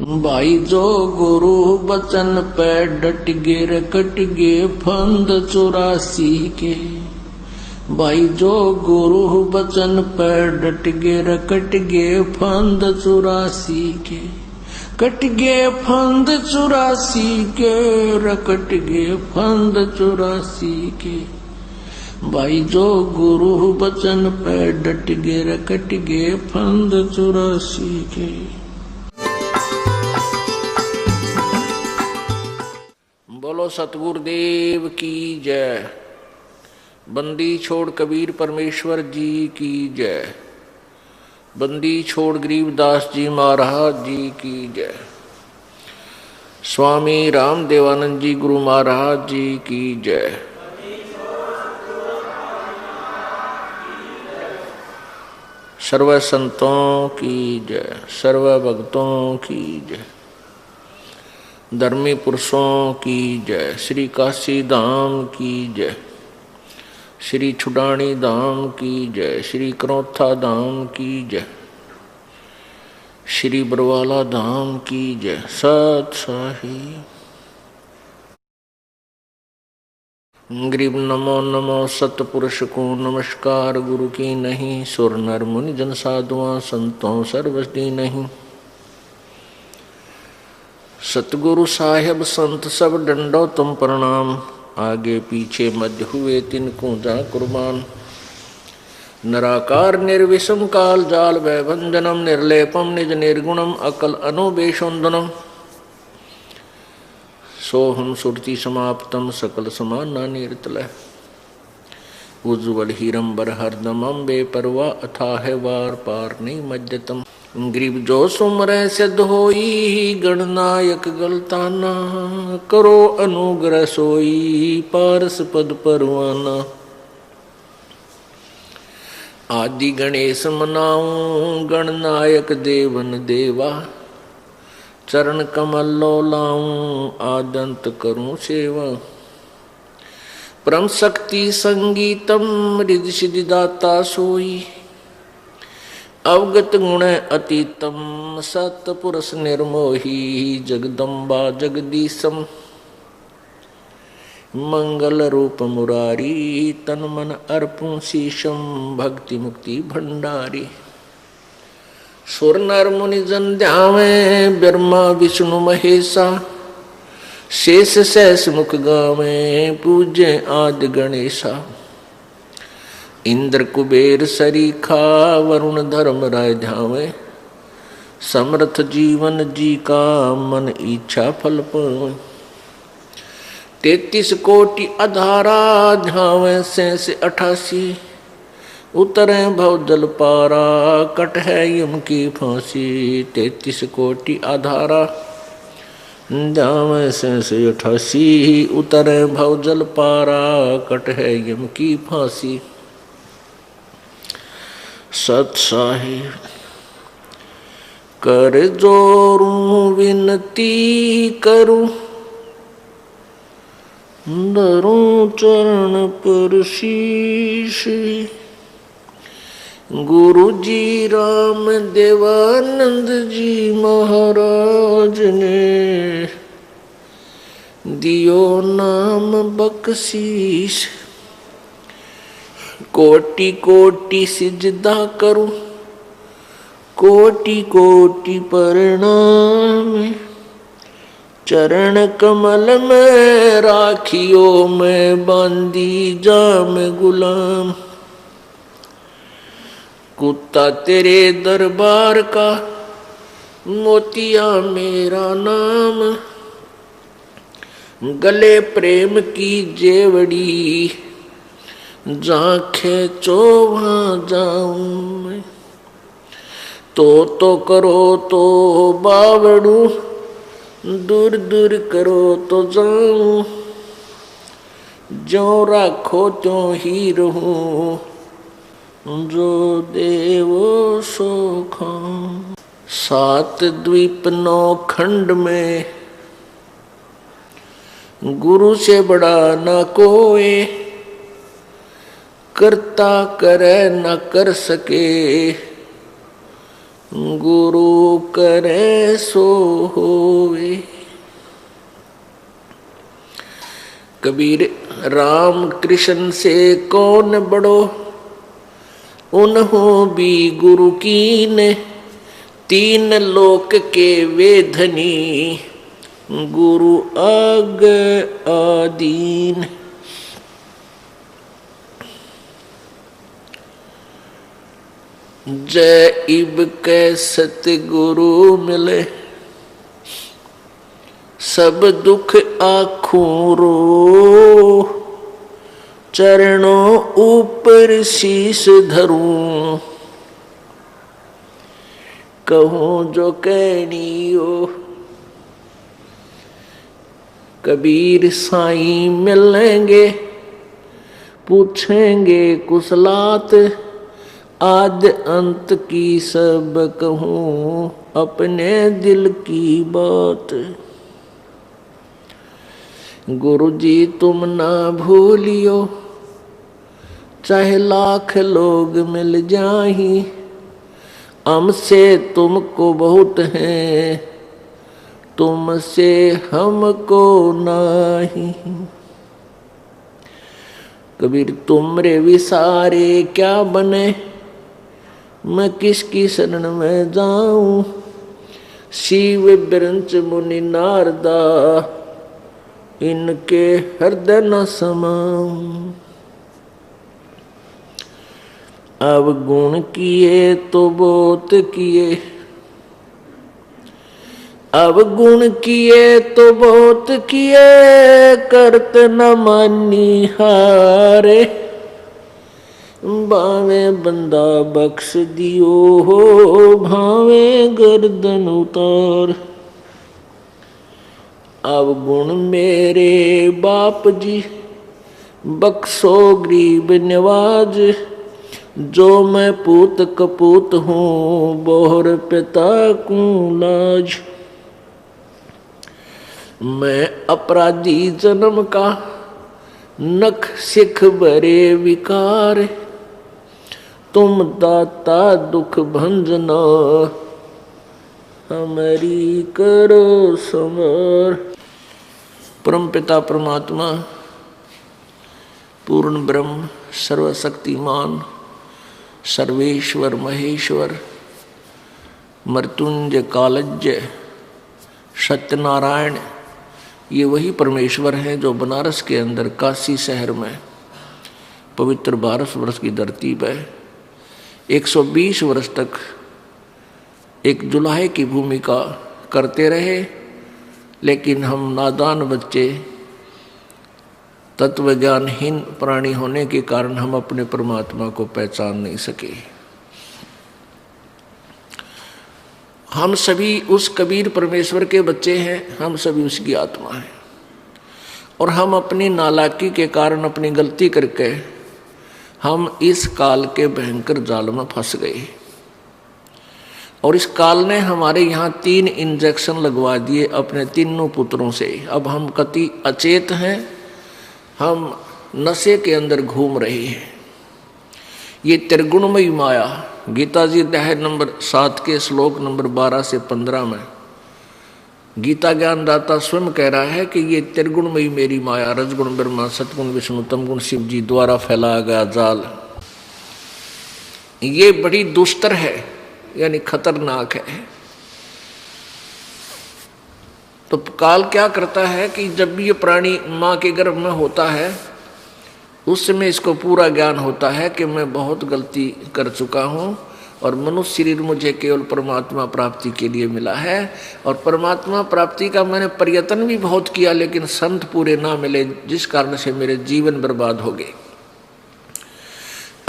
भाई जो गुरु बचन पे डट गे रकट गे फंद 84 के। भाई जो गुरु बचन पे डट गे रकट गे फंद 84 के। कट गे फंद 84 के रकट गे फंद 84 के। भाई जो गुरु बचन पे डट गे रकट गे फंद 84 के। बोलो सतगुरुदेव की जय। बंदी छोड़ कबीर परमेश्वर जी की जय। बंदी छोड़ गरीबदास जी महाराज जी की जय। स्वामी राम देवानंद जी गुरु महाराज जी की जय। सर्व संतों की जय, सर्व भक्तों की जय, धर्मी पुरुषों की जय। श्री काशी धाम की जय, श्री छुडानी धाम की जय, श्री करौथा धाम की जय, श्री बरवाला धाम की जय। सत साहिब गरीब नमो नमो सतपुरुष को नमस्कार। गुरु की नहीं सुर नर मुनि जन साधुआं संतों सर्वस्दी नहीं। सतगुरु साहेब संत सब डंडो तुम प्रणाम। आगे पीछे मध्य हुए तिनको जा कुर्बान। निराकार निर्विषम काल जाल वैभंजनम निर्लेपम निज निर्गुणम अकल अनुबेशोन्दनम। सोहम सुरति समाप्तम सकल समाना निर्तलय। उज्ज्वल हीरंबर हरदमम बेपरवा अथाह वार पार नहीं मज्जतम। गरीब जो सुमरै सिद्ध होई गणनायक गलताना। करो अनुग्रह सोई पारस पद परवाना। आदि गणेश मनाऊं गणनायक देवन देवा। चरण कमल लो लाऊं आदंत करूं सेवा। परम शक्ति संगीतम रिद्धि सिद्धि दाता सोई। अवगत गुण अतीतम सतपुरुष निर्मोही। जगदम्बा जगदीशम मंगल रूप मुरारी। तन मन अर्पुं शीशम भक्ति मुक्ति भंडारी। सुर नर मुनि जन ध्यावे ब्रह्मा विष्णु महेशा। शेष सहस मुख गावे पूज्य आदि गणेशा। इंद्र कुबेर सरीखा वरुण धर्म राय ध्यावे। समर्थ जीवन जी का मन इच्छा फल पावे। 33 कोटि अधारा ध्यावे शेष 88। उतरे भव जल पारा कट है यम की फांसी। 33 कोटि आधारा ध्यावे शेष 88। उतरे भव जल पारा कट है यम की फांसी। सत साहिब कर जोरूं विनती करूं। धरूं चरण पर शीश। गुरु जी राम देवानंद जी महाराज ने दियो नाम बख्शीश। कोटि कोटि सिजदा करूं कोटि कोटि प्रणाम। चरण कमल में राखियो मैं बांधी जाम गुलाम। कुत्ता तेरे दरबार का मोतिया मेरा नाम। गले प्रेम की जेवड़ी जहाँ खेचो वहाँ जाऊं मैं। तो करो तो बावड़ू दूर दूर करो तो जाऊं। जो राखो त्यों ही रहूं जो देवो सो खाऊं। 7 द्वीप 9 खंड में गुरु से बड़ा न कोई। करता करे न कर सके गुरु करे सो होवे। कबीर राम कृष्ण से कौन बड़ो, उन्हों भी गुरु कीन, तीन लोक के वे धनी, गुरु आग आदीन। जय इब के सतगुरु मिले, सब दुख आँखों रो, चरणों ऊपर शीश धरूं, कहूं जो कहनियो। कबीर साईं मिलेंगे, पूछेंगे कुशलात, आद अंत की सब कहूं, अपने दिल की बात। गुरु जी तुम ना भूलियो, चाहे लाख लोग मिल जाही, हमसे तुमको बहुत है, तुमसे हमको नाही। कबीर तुमरे विसारे क्या बने, मैं किसकी शरण में जाऊं, शिव ब्रंच मुनि नारदा, इनके हृदय न समाऊं। अब गुण किए तो बहुत किए, अब गुण किए तो बहुत किए, करत न मानी हारे, बावे बंदा बख्श दियो हो, भावे गर्दन उतार। अब गुण मेरे बाप जी, बख्शो गरीब नवाज, जो मैं पूत कपूत हूँ, बोहर पिता को लाज। मैं अपराधी जन्म का, नख सिख भरे विकार, तुम दाता दुख भंजना, हमारी करो समर। परम पिता परमात्मा, पूर्ण ब्रह्म, सर्वशक्तिमान, सर्वेश्वर महेश्वर, मृत्युंजय कालज्ञ, सत्यनारायण, ये वही परमेश्वर हैं जो बनारस के अंदर काशी शहर में पवित्र 12 वर्ष की धरती पर 120 वर्ष तक एक जुलाहे की भूमिका करते रहे। लेकिन हम नादान बच्चे, तत्व ज्ञानहीन प्राणी होने के कारण हम अपने परमात्मा को पहचान नहीं सके। हम सभी उस कबीर परमेश्वर के बच्चे हैं, हम सभी उसकी आत्मा हैं, और हम अपनी नालायकी के कारण, अपनी गलती करके हम इस काल के भयंकर जाल में फंस गए। और इस काल ने हमारे यहाँ 3 इंजेक्शन लगवा दिए अपने तीनों पुत्रों से। अब हम कति अचेत हैं, हम नशे के अंदर घूम रहे हैं। ये त्रिगुणमयी माया, गीता जी अध्याय नंबर 7 के श्लोक नंबर 12 से 15 में गीता ज्ञानदाता स्वयं कह रहा है कि ये त्रिगुणमयी मेरी माया, रजगुण ब्रह्मा, सतगुण विष्णु, तमगुण शिव जी द्वारा फैलाया गया जाल, ये बड़ी दुस्तर है, यानी खतरनाक है। तो काल क्या करता है कि जब भी ये प्राणी माँ के गर्भ में होता है, उस समय इसको पूरा ज्ञान होता है कि मैं बहुत गलती कर चुका हूँ और मनुष्य शरीर मुझे केवल परमात्मा प्राप्ति के लिए मिला है, और परमात्मा प्राप्ति का मैंने प्रयत्न भी बहुत किया, लेकिन संत पूरे ना मिले, जिस कारण से मेरे जीवन बर्बाद हो गए।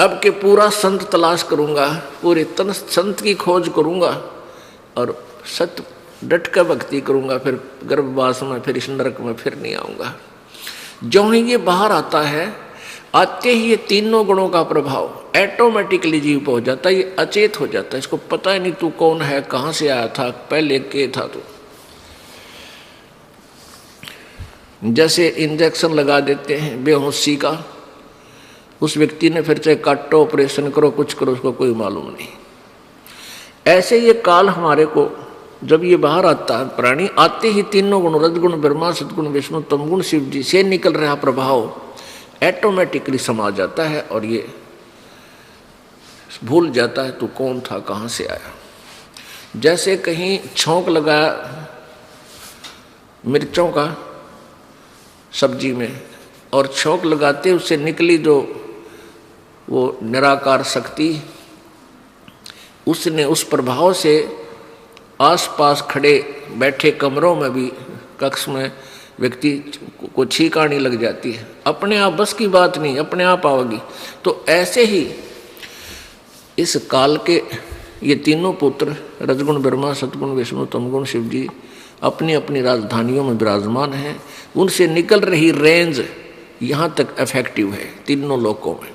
अब के पूरा संत तलाश करूँगा, पूरे तन संत की खोज करूँगा और सत्य डट कर भक्ति करूँगा, फिर गर्भवास में, फिर इस नरक में फिर नहीं आऊँगा। जो ही ये बाहर आता है, आते ही ये तीनों गुणों का प्रभाव ऑटोमेटिकली जीव पे हो जाता है, ये अचेत हो जाता है, इसको पता ही नहीं तू कौन है, कहाँ से आया था, पहले के था तू। जैसे इंजेक्शन लगा देते हैं बेहोशी का, उस व्यक्ति ने फिर चाहे काटो, ऑपरेशन करो, कुछ करो, उसको कोई मालूम नहीं। ऐसे ये काल हमारे को जब ये बाहर आता है, प्राणी आते ही तीनों गुण रजगुण ब्रह्मा सदगुण विष्णु तमगुण शिव जी से निकल रहा प्रभाव ऑटोमेटिकली समा जाता है और ये भूल जाता है तू कौन था, कहाँ से आया। जैसे कहीं छौंक लगाया मिर्चों का सब्जी में और छौंक लगाते उससे निकली जो वो निराकार शक्ति, उसने उस प्रभाव से आसपास खड़े बैठे कमरों में भी कक्ष में व्यक्ति को छींक आने लग जाती है। अपने आप बस की बात नहीं, अपने आप आवेगी। तो ऐसे ही इस काल के ये तीनों पुत्र रजगुण ब्रह्मा सतगुण विष्णु तमगुण शिव जी अपनी अपनी राजधानियों में विराजमान हैं। उनसे निकल रही रेंज यहाँ तक इफेक्टिव है तीनों लोकों में।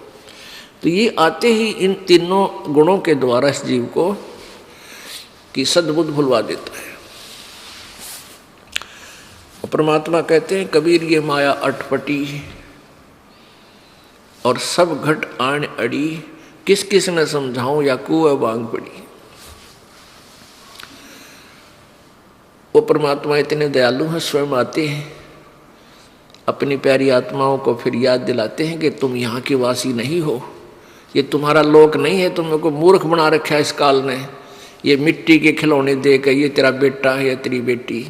तो ये आते ही इन तीनों गुणों के द्वारा इस जीव को की सद्बुद्ध भुलवा देता है। और परमात्मा कहते हैं कबीर ये माया अटपटी और सब घट आण अड़ी, किस किस ने समझाऊं या कुएं बांग पड़ी। वो परमात्मा इतने दयालु हैं, स्वयं आते हैं अपनी प्यारी आत्माओं को फिर याद दिलाते हैं कि तुम यहाँ के वासी नहीं हो, ये तुम्हारा लोक नहीं है, तुम को मूर्ख बना रखा है इस काल ने। ये मिट्टी के खिलौने दे के ये तेरा बेटा है या तेरी बेटी,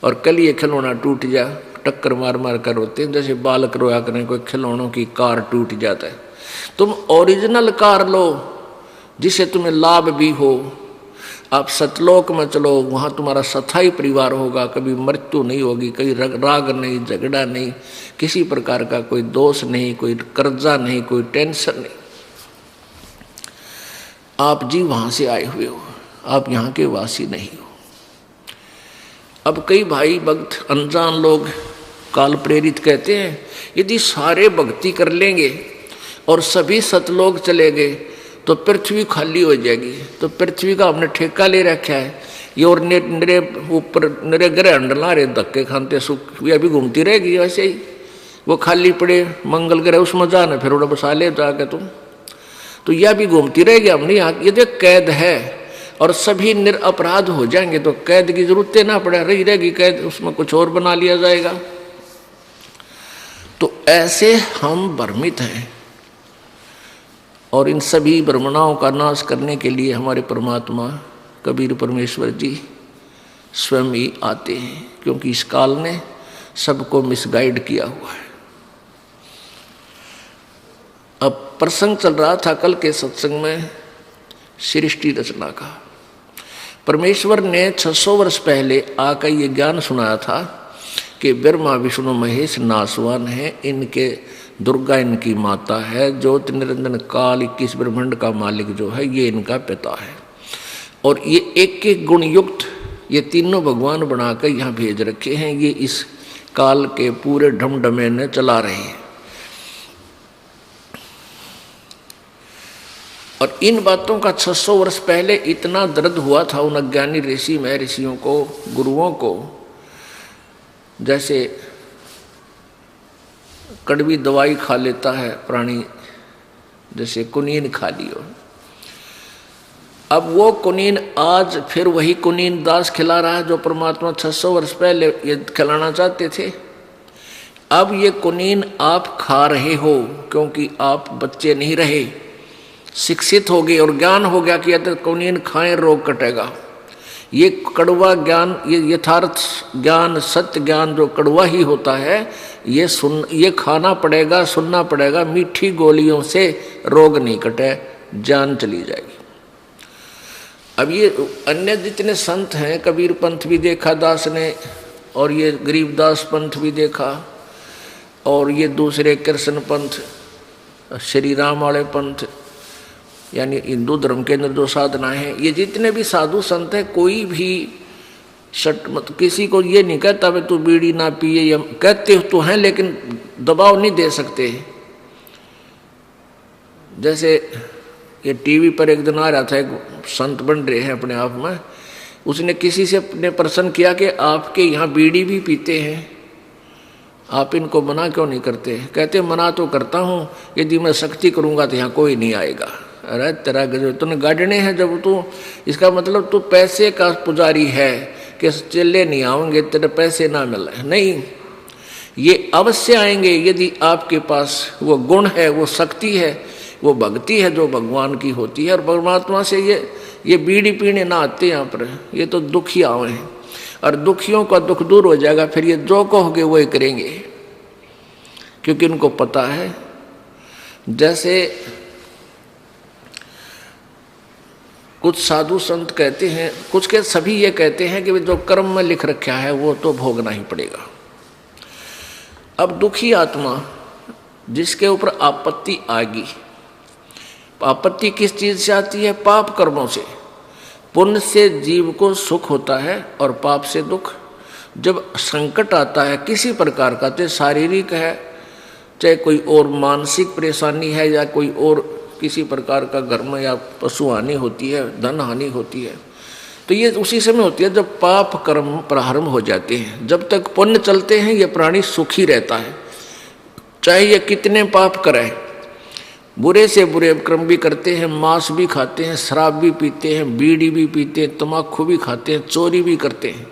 और कल ये खिलौना टूट जा, टक्कर मार मार कर रोते हैं जैसे बालक रोया करें कोई खिलौनों की कार टूट जाता है। तुम ओरिजिनल कार लो जिससे तुम्हें लाभ भी हो। आप सतलोक में चलो, वहाँ तुम्हारा सथाई परिवार होगा, कभी मृत्यु नहीं होगी, कोई राग नहीं, झगड़ा नहीं, किसी प्रकार का कोई दोष नहीं, कोई कर्जा नहीं, कोई टेंशन नहीं। आप जी वहाँ से आए हुए हो, आप यहाँ के वासी नहीं हो। अब कई भाई भक्त अनजान लोग काल प्रेरित कहते हैं यदि सारे भक्ति कर लेंगे और सभी सतलोक चले गए तो पृथ्वी खाली हो जाएगी। तो पृथ्वी का हमने ठेका ले रखा है, ये और निरे ऊपर निरे ग्रह अंडला रहे धक्के खाते सुख, ये अभी घूमती रहेगी वैसे ही। वो खाली पड़े मंगल ग्रह उसमें जाना फिर उड़ा बसा ले जाके तुम, तो यह भी घूमती रहेगी। हमने यहाँ ये जो कैद है और सभी निरपराध हो जाएंगे तो कैद की जरूरत ना पड़े, रही रहेगी कैद, उसमें कुछ और बना लिया जाएगा। तो ऐसे हम भ्रमित हैं और इन सभी भ्रमणाओं का नाश करने के लिए हमारे परमात्मा कबीर परमेश्वर जी स्वयं ही आते हैं, क्योंकि इस काल ने सबको मिसगाइड किया हुआ है। अब प्रसंग चल रहा था कल के सत्संग में सृष्टि रचना का। परमेश्वर ने 600 वर्ष पहले आकर ये ज्ञान सुनाया था कि ब्रह्मा विष्णु महेश नासवान है, इनके दुर्गा इनकी माता है, ज्योति निरंजन काल 21 ब्रह्मांड का मालिक जो है ये इनका पिता है। और ये एक एक गुण युक्त ये तीनों भगवान बनाकर यहाँ भेज रखे हैं, ये इस काल के पूरे ढमढमे ने चला रहे हैं। और इन बातों का 600 वर्ष पहले इतना दर्द हुआ था उन अज्ञानी ऋषि में ऋषियों को, गुरुओं को, जैसे कड़वी दवाई खा लेता है प्राणी, जैसे कुनीन खा लियो। अब वो कुनीन आज फिर वही कुनीन दास खिला रहा है जो परमात्मा 600 वर्ष पहले ये खिलाना चाहते थे। अब ये कुनीन आप खा रहे हो क्योंकि आप बच्चे नहीं रहे, शिक्षित हो गए और ज्ञान हो गया कि यदि कुनीन खाएं रोग कटेगा। ये कड़वा ज्ञान, ये यथार्थ ज्ञान, सत्य ज्ञान जो कड़वा ही होता है, ये खाना पड़ेगा, सुनना पड़ेगा। मीठी गोलियों से रोग नहीं कटे, जान चली जाएगी। अब ये अन्य जितने संत हैं, कबीर पंथ भी देखा दास ने, और ये गरीबदास पंथ भी देखा, और ये दूसरे कृष्ण पंथ, श्री राम वाले पंथ, यानी हिंदू धर्म के अंदर जो साधनाएं हैं, ये जितने भी साधु संत हैं, कोई भी किसी को ये नहीं कहता वे तू बीड़ी ना पिए, या कहते तो हैं लेकिन दबाव नहीं दे सकते। जैसे ये टीवी पर एक दिन आ रहा था, एक संत बन रहे हैं अपने आप में, उसने किसी से अपने प्रश्न किया कि आपके यहाँ बीड़ी भी पीते हैं, आप इनको मना क्यों नहीं करते? कहते मना तो करता हूँ, यदि मैं सख्ती करूँगा तो यहाँ कोई नहीं आएगा। अरे तेरा गजब तूने गाड़ने हैं जब तू, इसका मतलब तू पैसे का पुजारी है कि चले नहीं आएंगे तेरे पैसे ना मिले, नहीं, ये अवश्य आएंगे यदि आपके पास वो गुण है, वो शक्ति है, वो भक्ति है जो भगवान की होती है। और परमात्मा से ये बीड़ी पीने ना आते यहाँ पर, ये तो दुखी आए हैं और दुखियों का दुख दूर हो जाएगा, फिर ये जो कहोगे वही करेंगे, क्योंकि उनको पता है। जैसे कुछ साधु संत कहते हैं, कुछ के सभी ये कहते हैं कि जो कर्म में लिख रखा है वो तो भोगना ही पड़ेगा। अब दुखी आत्मा जिसके ऊपर आपत्ति आएगी, आपत्ति किस चीज से आती है? पाप कर्मों से। पुण्य से जीव को सुख होता है और पाप से दुख। जब संकट आता है किसी प्रकार का, चाहे शारीरिक है, चाहे कोई और मानसिक परेशानी है, या कोई और किसी प्रकार का घर में या पशु हानि होती है, धन हानि होती है, तो ये उसी समय होती है जब पाप कर्म प्रारंभ हो जाते हैं। जब तक पुण्य चलते हैं ये प्राणी सुखी रहता है, चाहे ये कितने पाप करे, बुरे से बुरे कर्म भी करते हैं, मांस भी खाते हैं, शराब भी पीते हैं, बीड़ी भी पीते हैं, तम्बाकू भी खाते हैं, चोरी भी करते हैं,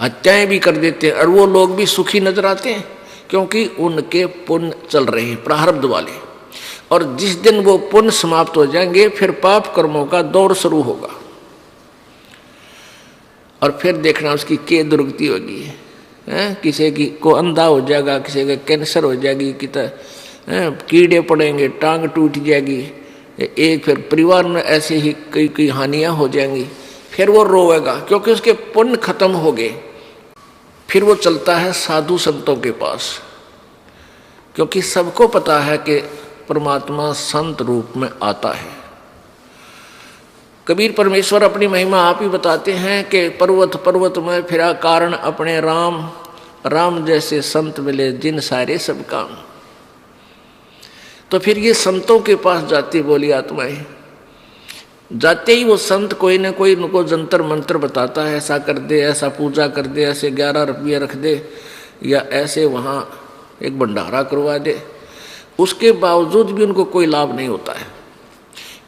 हत्याएं भी कर देते हैं, और वो लोग भी सुखी नजर आते हैं क्योंकि उनके पुण्य चल रहे हैं प्रारब्ध वाले। और जिस दिन वो पुण्य समाप्त हो जाएंगे फिर पाप कर्मों का दौर शुरू होगा, और फिर देखना उसकी क्या दुर्गति होगी। किसी की को अंधा हो जाएगा, किसी का कैंसर हो जाएगी, कीड़े पड़ेंगे, टांग टूट जाएगी, एक फिर परिवार में ऐसे ही कई कई हानियां हो जाएंगी, फिर वो रोएगा क्योंकि उसके पुण्य खत्म हो गए। फिर वो चलता है साधु संतों के पास, क्योंकि सबको पता है कि परमात्मा संत रूप में आता है। कबीर परमेश्वर अपनी महिमा आप ही बताते हैं कि पर्वत पर्वत में फिरा कारण अपने राम, राम जैसे संत मिले जिन सारे सब काम। तो फिर ये संतों के पास जाती बोली आत्माएं, जाते ही वो संत कोई ना कोई उनको जंतर मंत्र बताता है, ऐसा कर दे, ऐसा पूजा कर दे, ऐसे 11 रुपये रख दे, या ऐसे वहाँ एक भंडारा करवा दे। उसके बावजूद भी उनको कोई लाभ नहीं होता है।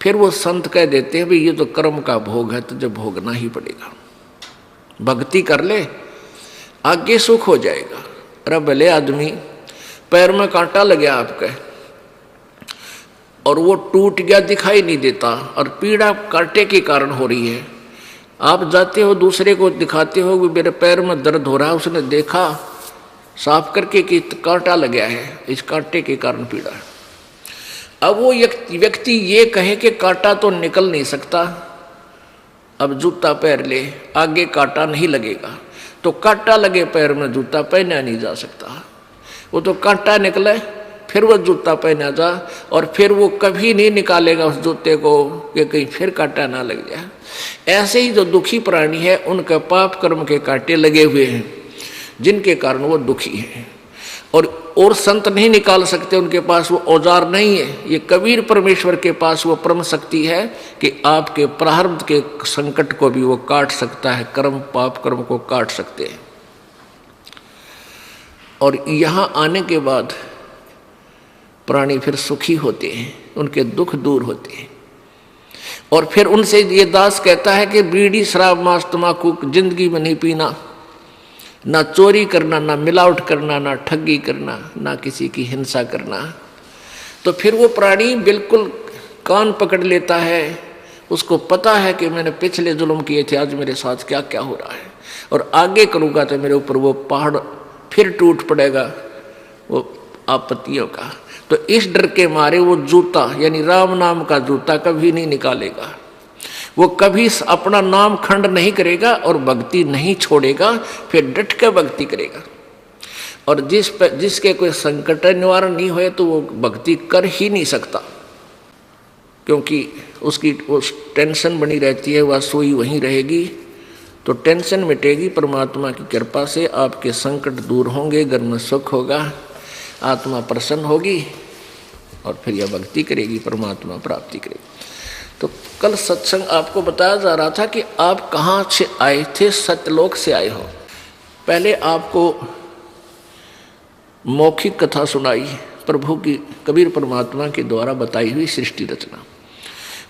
फिर वो संत कह देते हैं भाई ये तो कर्म का भोग है, तुझे भोगना ही पड़ेगा, भक्ति कर ले आगे सुख हो जाएगा। अरे भले आदमी पैर में कांटा लग गया आपके और वो टूट गया, दिखाई नहीं देता, और पीड़ा कांटे के कारण हो रही है, आप जाते हो दूसरे को दिखाते हो कि मेरे पैर में दर्द हो रहा है, उसने देखा साफ करके कि कांटा लग गया है, इस कांटे के कारण पीड़ा है। अब वो व्यक्ति ये कहे कि कांटा तो निकल नहीं सकता, अब जूता पहन ले, आगे कांटा नहीं लगेगा, तो कांटा लगे पैर में जूता पहना नहीं जा सकता। वो तो कांटा निकले फिर वो जूता पहना जा, और फिर वो कभी नहीं निकालेगा उस जूते को कि कहीं फिर कांटा ना लग जाए। ऐसे ही जो दुखी प्राणी है उनके पाप कर्म के कांटे लगे हुए हैं जिनके कारण वो दुखी है, और संत नहीं निकाल सकते, उनके पास वो औजार नहीं है। ये कबीर परमेश्वर के पास वो परम शक्ति है कि आपके प्रारब्ध के संकट को भी वो काट सकता है, कर्म पाप कर्म को काट सकते हैं। और यहाँ आने के बाद प्राणी फिर सुखी होते हैं, उनके दुख दूर होते हैं। और फिर उनसे ये दास कहता है कि बीड़ी शराब मांस तम्बाकू जिंदगी में नहीं पीना, ना चोरी करना, ना मिलावट करना, ना ठगी करना, ना किसी की हिंसा करना। तो फिर वो प्राणी बिल्कुल कान पकड़ लेता है, उसको पता है कि मैंने पिछले जुल्म किए थे, आज मेरे साथ क्या क्या हो रहा है, और आगे करूँगा तो मेरे ऊपर वो पहाड़ फिर टूट पड़ेगा वो आपत्तियों का। तो इस डर के मारे वो जूता यानी राम नाम का जूता कभी नहीं निकालेगा, वो कभी अपना नाम खंड नहीं करेगा और भक्ति नहीं छोड़ेगा, फिर डट कर भक्ति करेगा। और जिसके कोई संकट निवारण नहीं हुए तो वो भक्ति कर ही नहीं सकता, क्योंकि उसकी उस टेंशन बनी रहती है, वह सोई वहीं रहेगी। तो टेंशन मिटेगी परमात्मा की कृपा से, आपके संकट दूर होंगे, घर में सुख होगा, आत्मा प्रसन्न होगी, और फिर यह भक्ति करेगी, परमात्मा प्राप्ति करेगी। तो कल सत्संग आपको बताया जा रहा था कि आप कहाँ से आए थे, सत्यलोक से आए हो। पहले आपको मौखिक कथा सुनाई, प्रभु की कबीर परमात्मा के द्वारा बताई हुई सृष्टि रचना।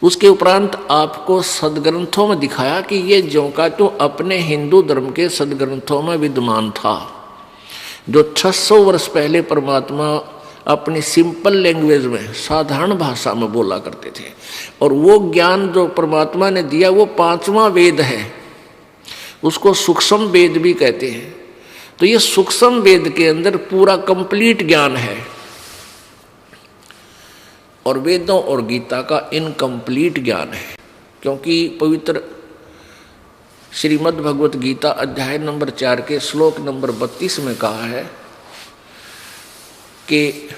उसके उपरांत आपको सदग्रंथों में दिखाया कि ये ज्यों का तो अपने हिंदू धर्म के सदग्रंथों में विद्यमान था, जो 600 वर्ष पहले परमात्मा अपनी सिंपल लैंग्वेज में, साधारण भाषा में बोला करते थे। और वो ज्ञान जो परमात्मा ने दिया वो 5वां वेद है, उसको सूक्ष्म वेद भी कहते हैं। तो ये सूक्ष्म वेद के अंदर पूरा कंप्लीट ज्ञान है, और वेदों और गीता का इनकम्प्लीट ज्ञान है। क्योंकि पवित्र श्रीमद् भगवत गीता अध्याय नंबर 4 के श्लोक नंबर 32 में कहा है कि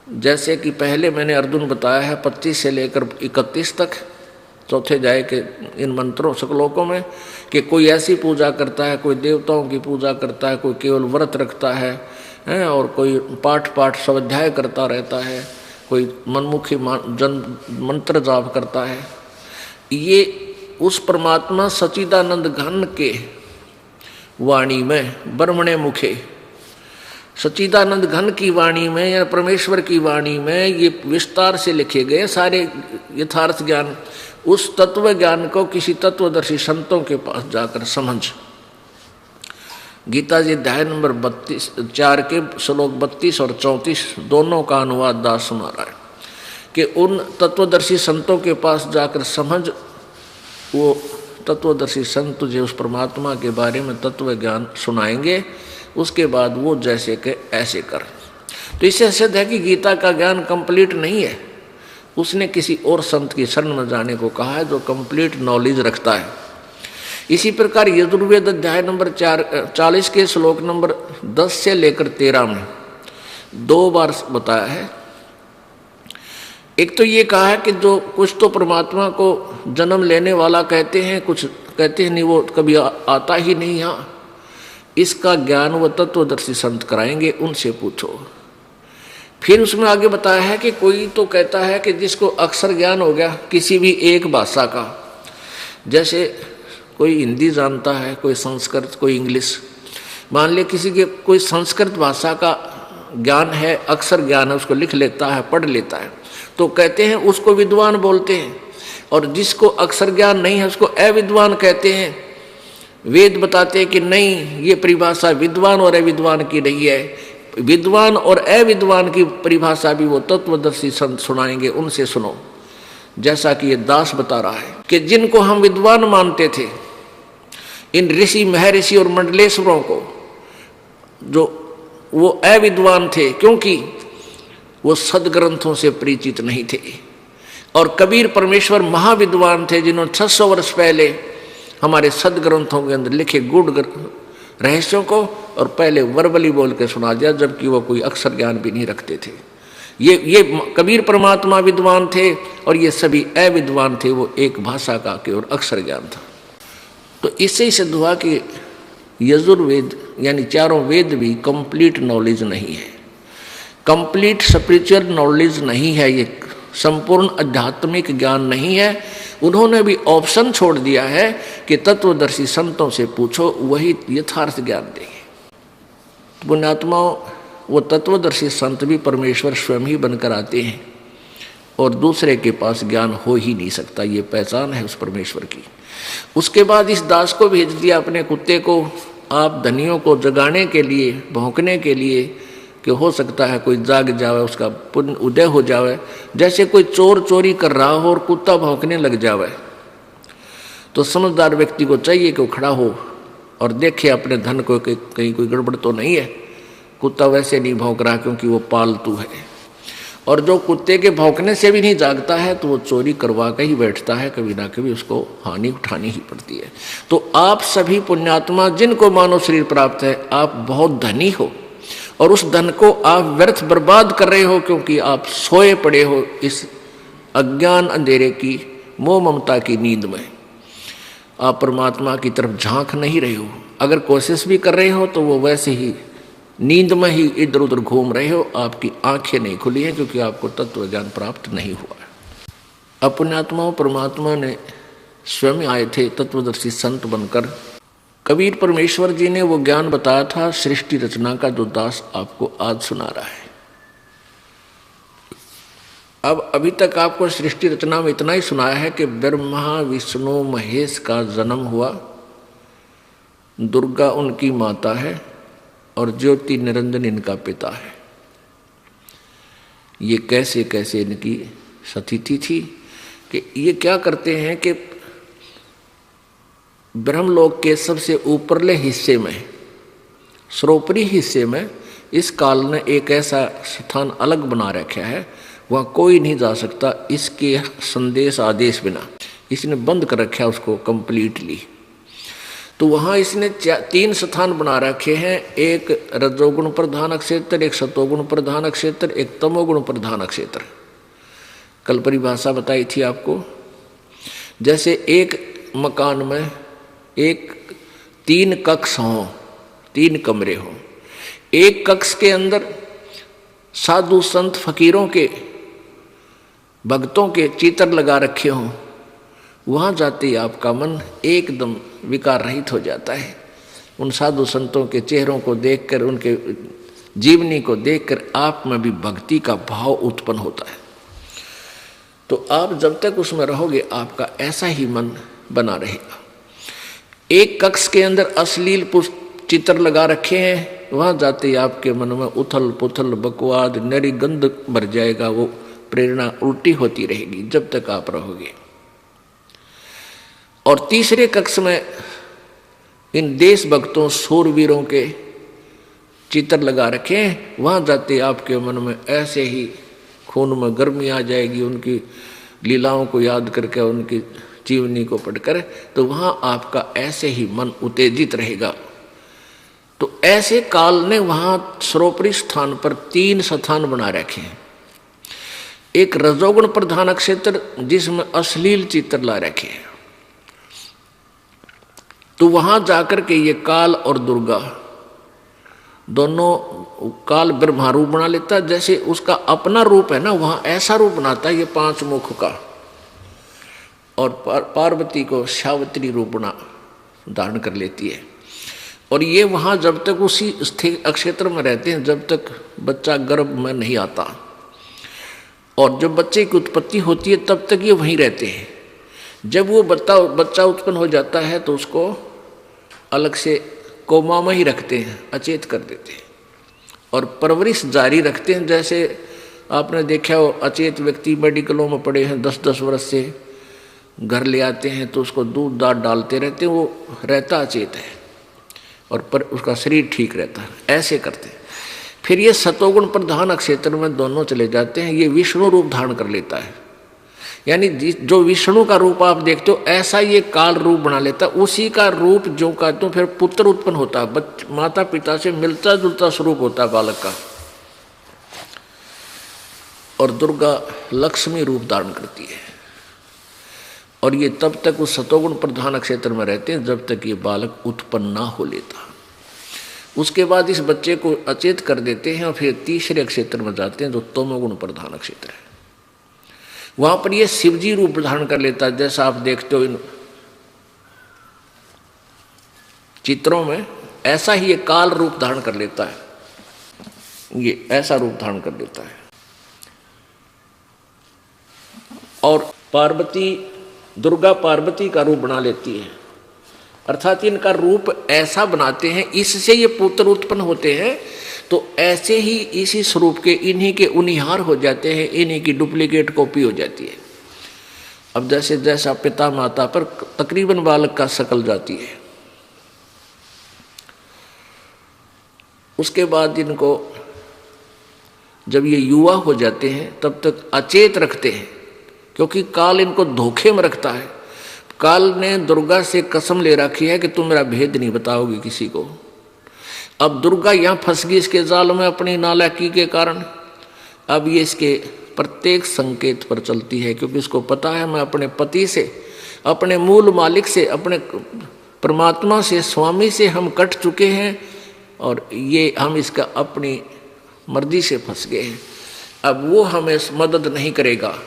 जैसे कि पहले मैंने अर्जुन बताया है 25 से लेकर 31 तक चौथे अध्याय के इन मंत्रों श्लोकों में, कि कोई ऐसी पूजा करता है, कोई देवताओं की पूजा करता है, कोई केवल व्रत रखता है, और कोई पाठ स्वाध्याय करता रहता है, कोई मनमुखी मंत्र जाप करता है। ये उस परमात्मा सच्चिदानंद घन के वाणी में, ब्रह्मणे मुखे, सच्चिदानंद घन की वाणी में या परमेश्वर की वाणी में ये विस्तार से लिखे गए सारे यथार्थ ज्ञान। उस तत्व ज्ञान को किसी तत्वदर्शी संतों के पास जाकर समझ। गीता जी अध्याय नंबर 4 के श्लोक 32 और 34 दोनों का अनुवाद दास सुना रहा है कि उन तत्वदर्शी संतों के पास जाकर समझ। वो तत्वदर्शी संत तुझे उस परमात्मा के बारे में तत्व ज्ञान सुनाएंगे, उसके बाद वो जैसे के ऐसे कर। तो इससे सिद्ध है कि गीता का ज्ञान कंप्लीट नहीं है, उसने किसी और संत की शरण में जाने को कहा है जो कंप्लीट नॉलेज रखता है। इसी प्रकार यजुर्वेद अध्याय नंबर 40 के श्लोक नंबर 10 से लेकर 13 में 2 बार बताया है। एक तो ये कहा है कि जो कुछ तो परमात्मा को जन्म लेने वाला कहते हैं, कुछ कहते हैं नहीं, वो कभी आता ही नहीं यहाँ। इसका ज्ञान वो तत्वदर्शी संत कराएंगे, उनसे पूछो। फिर उसमें आगे बताया है कि कोई तो कहता है कि जिसको अक्षर ज्ञान हो गया किसी भी एक भाषा का, जैसे कोई हिंदी जानता है, कोई संस्कृत, कोई इंग्लिश, मान लिया किसी के कोई संस्कृत भाषा का ज्ञान है, अक्षर ज्ञान है, उसको लिख लेता है, पढ़ लेता है, तो कहते हैं उसको विद्वान बोलते हैं। और जिसको अक्षर ज्ञान नहीं है उसको अविद्वान कहते हैं। वेद बताते हैं कि नहीं, ये परिभाषा विद्वान और अविद्वान की नहीं है। विद्वान और अविद्वान की परिभाषा भी वो तत्वदर्शी संत सुनाएंगे, उनसे सुनो। जैसा कि ये दास बता रहा है कि जिनको हम विद्वान मानते थे, इन ऋषि महर्षि और मंडलेश्वरों को, जो वो अविद्वान थे क्योंकि वो सदग्रंथों से परिचित नहीं थे। और कबीर परमेश्वर महाविद्वान थे जिन्होंने 600 वर्ष पहले हमारे सदग्रंथों के अंदर लिखे गुड़ रहस्यों को और पहले वर्बली बोल के सुना दिया, जबकि वो कोई अक्षर ज्ञान भी नहीं रखते थे। ये कबीर परमात्मा विद्वान थे और ये सभी अविद्वान थे, वो एक भाषा का केवल अक्षर ज्ञान था। तो इससे ही सिद्ध हुआ कि यजुर्वेद यानी चारों वेद भी कंप्लीट नॉलेज नहीं है, कंप्लीट स्पिरिचुअल नॉलेज नहीं है, ये संपूर्ण आध्यात्मिक ज्ञान नहीं है। उन्होंने भी ऑप्शन छोड़ दिया है कि तत्वदर्शी संतों से पूछो, वही यथार्थ ज्ञान देंगे। पुण्यात्माओं, वो तत्वदर्शी संत भी परमेश्वर स्वयं ही बनकर आते हैं और दूसरे के पास ज्ञान हो ही नहीं सकता, ये पहचान है उस परमेश्वर की। उसके बाद इस दास को भेज दिया अपने कुत्ते को, आप धनियों को जगाने के लिए, भौंकने के लिए, कि हो सकता है कोई जाग जावे, उसका पुण्य उदय हो जावे। जैसे कोई चोर चोरी कर रहा हो और कुत्ता भौंकने लग जावे, तो समझदार व्यक्ति को चाहिए कि वो खड़ा हो और देखे अपने धन को कि कहीं कोई गड़बड़ तो नहीं है। कुत्ता वैसे नहीं भौंक रहा क्योंकि वो पालतू है, और जो कुत्ते के भौंकने से भी नहीं जागता है तो वो चोरी करवा के ही बैठता है, कभी ना कभी उसको हानि उठानी ही पड़ती है। तो आप सभी पुण्यात्मा जिनको मानव शरीर प्राप्त है, आप बहुत धनी हो और उस धन को आप व्यर्थ बर्बाद कर रहे हो क्योंकि आप सोए पड़े हो इस अज्ञान अंधेरे की मोह ममता की नींद में। आप परमात्मा की तरफ झांक नहीं रहे हो। अगर कोशिश भी कर रहे हो तो वो वैसे ही नींद में ही इधर उधर घूम रहे हो, आपकी आंखें नहीं खुली हैं क्योंकि आपको तत्व ज्ञान प्राप्त नहीं हुआ है। अपनात्माओं, परमात्मा ने स्वयं आए थे तत्वदर्शी संत बनकर। कबीर परमेश्वर जी ने वो ज्ञान बताया था सृष्टि रचना का, जो दास आपको आज सुना रहा है। अब अभी तक आपको सृष्टि रचना में इतना ही सुनाया है कि ब्रह्मा विष्णु महेश का जन्म हुआ, दुर्गा उनकी माता है और ज्योति निरंजन इनका पिता है। ये कैसे कैसे इनकी स्थिति थी कि ये क्या करते हैं कि ब्रह्मलोक के सबसे ऊपरले हिस्से में, सर्वोपरि हिस्से में इस काल ने एक ऐसा स्थान अलग बना रखा है, वहाँ कोई नहीं जा सकता इसके संदेश आदेश बिना। इसने बंद कर रखा है उसको कंप्लीटली। तो वहाँ इसने 3 स्थान बना रखे हैं, एक रजोगुण प्रधान क्षेत्र, एक सतोगुण प्रधान क्षेत्र, एक तमोगुण प्रधान क्षेत्र। कल परिभाषा बताई थी आपको। जैसे एक मकान में एक 3 कक्ष हों, 3 कमरे हों, एक कक्ष के अंदर साधु संत फकीरों के भक्तों के चित्र लगा रखे हों, वहाँ जाते ही आपका मन एकदम विकार रहित हो जाता है। उन साधु संतों के चेहरों को देखकर, उनके जीवनी को देखकर आप में भी भक्ति का भाव उत्पन्न होता है। तो आप जब तक उसमें रहोगे आपका ऐसा ही मन बना रहेगा। एक कक्ष के अंदर अश्लील चित्र लगा रखे हैं, वहाँ जाते ही आपके मन में उथल पुथल बकवाद नरी गंध भर जाएगा, वो प्रेरणा उल्टी होती रहेगी जब तक आप रहोगे। और तीसरे कक्ष में इन देशभक्तों शूरवीरों के चित्र लगा रखे हैं, वहाँ जाते आपके मन में ऐसे ही खून में गर्मी आ जाएगी, उनकी लीलाओं को याद करके, उनकी जीवनी को पढ़कर, तो वहाँ आपका ऐसे ही मन उत्तेजित रहेगा। तो ऐसे काल ने वहाँ सर्वोपरि स्थान पर 3 स्थान बना रखे हैं। एक रजोगुण प्रधान क्षेत्र जिसमें अश्लील चित्र ला रखे हैं, तो वहां जाकर के ये काल और दुर्गा दोनों, काल ब्रह्मा रूप बना लेता है, जैसे उसका अपना रूप है ना, वहां ऐसा रूप बनाता है ये 5 मुख का, और पार्वती को सावित्री रूप बना धारण कर लेती है। और ये वहां जब तक उसी क्षेत्र में रहते हैं जब तक बच्चा गर्भ में नहीं आता, और जब बच्चे की उत्पत्ति होती है तब तक ये वहीं रहते हैं। जब वो बच्चा उत्पन्न हो जाता है तो उसको अलग से कोमा में ही रखते हैं, अचेत कर देते हैं, और परवरिश जारी रखते हैं। जैसे आपने देखा हो अचेत व्यक्ति मेडिकलों में पड़े हैं 10-10 वर्ष से, घर ले आते हैं तो उसको दूध दाद डालते रहते हैं, वो रहता अचेत है और पर उसका शरीर ठीक रहता है, ऐसे करते हैं। फिर ये सतोगुण प्रधान क्षेत्र में दोनों चले जाते हैं, ये विष्णु रूप धारण कर लेता है, यानी जो विष्णु का रूप आप देखते हो ऐसा ये काल रूप बना लेता है। उसी का रूप जो कहते हो फिर पुत्र उत्पन्न होता है, माता पिता से मिलता जुलता स्वरूप होता है बालक का। और दुर्गा लक्ष्मी रूप धारण करती है, और ये तब तक उस सतोगुण प्रधान क्षेत्र में रहते हैं जब तक ये बालक उत्पन्न ना हो लेता। उसके बाद इस बच्चे को अचेत कर देते हैं और फिर तीसरे क्षेत्र में जाते हैं जो तमोगुण प्रधान क्षेत्र है। वहां पर ये शिवजी रूप धारण कर लेता है, जैसा आप देखते हो इन चित्रों में, ऐसा ही ये काल रूप धारण कर लेता है, ये ऐसा रूप धारण कर लेता है। और पार्वती, दुर्गा पार्वती का रूप बना लेती है, अर्थात इनका रूप ऐसा बनाते हैं, इससे ये पुत्र उत्पन्न होते हैं। तो ऐसे ही इसी स्वरूप के इन्हीं के उनिहार हो जाते हैं, इन्हीं की डुप्लीकेट कॉपी हो जाती है। अब जैसे जैसा पिता माता पर तकरीबन बालक का शकल जाती है, उसके बाद इनको जब ये युवा हो जाते हैं तब तक अचेत रखते हैं, क्योंकि काल इनको धोखे में रखता है। काल ने दुर्गा से कसम ले रखी है कि तुम मेरा भेद नहीं बताओगी किसी को। अब दुर्गा यहाँ फंस गई इसके जाल में अपनी नालायकी के कारण। अब ये इसके प्रत्येक संकेत पर चलती है, क्योंकि इसको पता है मैं अपने पति से, अपने मूल मालिक से, अपने परमात्मा से, स्वामी से हम कट चुके हैं, और ये हम इसका अपनी मर्जी से फंस गए हैं। अब वो हमें मदद नहीं करेगा,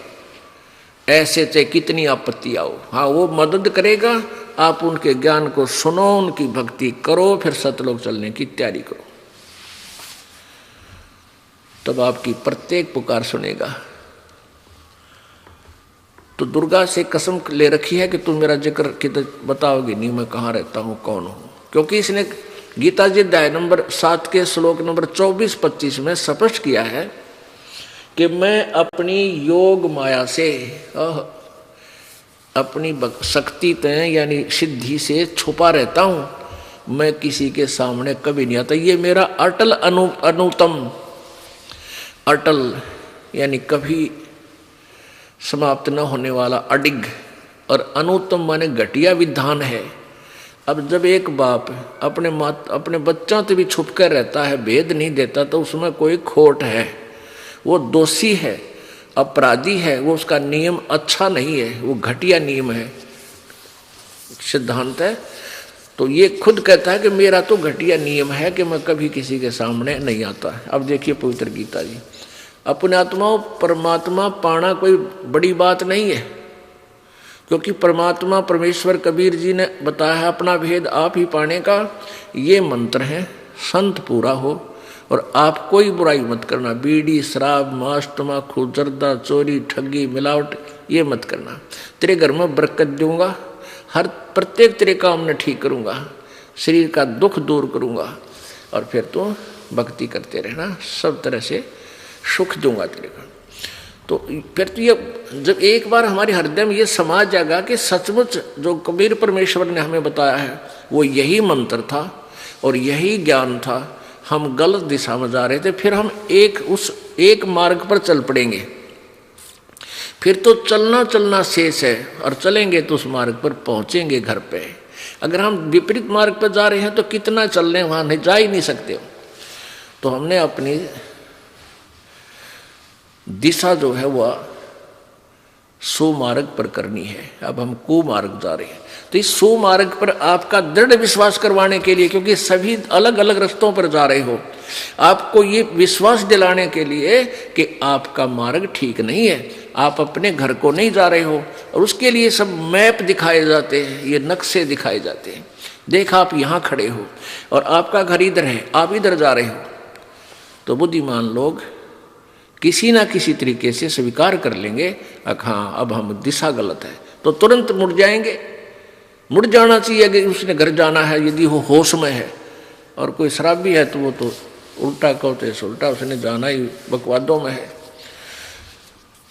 ऐसे चाहे कितनी आपत्ति आओ। हाँ, वो मदद करेगा, आप उनके ज्ञान को सुनो, उनकी भक्ति करो, फिर सतलोक चलने की तैयारी करो, तब आपकी प्रत्येक पुकार सुनेगा। तो दुर्गा से कसम ले रखी है कि तुम मेरा जिक्र किधर बताओगे नहीं, मैं कहाँ रहता हूँ, कौन हूँ। क्योंकि इसने गीता जी अध्याय नंबर 7 के श्लोक नंबर 24-25 में स्पष्ट किया है कि मैं अपनी योग माया से, अपनी शक्ति तय यानी सिद्धि से छुपा रहता हूँ, मैं किसी के सामने कभी नहीं आता। ये मेरा अटल अनुतम, अटल यानी कभी समाप्त न होने वाला अडिग, और अनुत्तम माने घटिया विधान है। अब जब एक बाप अपने बच्चों से भी छुप कर रहता है, भेद नहीं देता, तो उसमें कोई खोट है, वो दोषी है, अपराधी है, वो उसका नियम अच्छा नहीं है, वो घटिया नियम है, सिद्धांत है। तो ये खुद कहता है कि मेरा तो घटिया नियम है कि मैं कभी किसी के सामने नहीं आता। अब देखिए पवित्र गीता जी, अपने आत्मा परमात्मा पाना कोई बड़ी बात नहीं है, क्योंकि परमात्मा परमेश्वर कबीर जी ने बताया है अपना भेद आप ही पाने का। ये मंत्र है, संत पूरा हो और आप कोई बुराई मत करना, बीड़ी शराब मांस तम्बाकू जर्दा चोरी ठगी मिलावट ये मत करना, तेरे घर में बरकत दूंगा, हर प्रत्येक तेरे काम में ठीक करूंगा, शरीर का दुख दूर करूंगा, और फिर तो भक्ति करते रहना, सब तरह से सुख दूंगा तेरे को। तो फिर तो ये जब एक बार हमारे हृदय में ये समा जाएगा कि सचमुच जो कबीर परमेश्वर ने हमें बताया है वो यही मंत्र था और यही ज्ञान था, हम गलत दिशा में जा रहे थे, फिर हम एक मार्ग पर चल पड़ेंगे। फिर तो चलना शेष है, और चलेंगे तो उस मार्ग पर पहुंचेंगे घर पे। अगर हम विपरीत मार्ग पर जा रहे हैं तो कितना चल रहे हैं, वहां नहीं जा ही नहीं सकते। तो हमने अपनी दिशा जो है वह सुमार्ग पर करनी है। अब हम कुमार्ग जा रहे हैं, तो इस सुमार्ग पर आपका दृढ़ विश्वास करवाने के लिए, क्योंकि सभी अलग अलग रास्तों पर जा रहे हो, आपको ये विश्वास दिलाने के लिए कि आपका मार्ग ठीक नहीं है, आप अपने घर को नहीं जा रहे हो, और उसके लिए सब मैप दिखाए जाते हैं, ये नक्शे दिखाए जाते हैं। देखा आप यहाँ खड़े हो और आपका घर इधर है, आप इधर जा रहे हो, तो बुद्धिमान लोग किसी ना किसी तरीके से स्वीकार कर लेंगे, हाँ अब हम दिशा गलत है, तो तुरंत मुड़ जाएंगे। मुड़ जाना चाहिए अगर उसने घर जाना है, यदि वो होश में है। और कोई शराबी है तो वो तो उल्टा कहते उल्टा, उसने जाना ही बकवादों में है।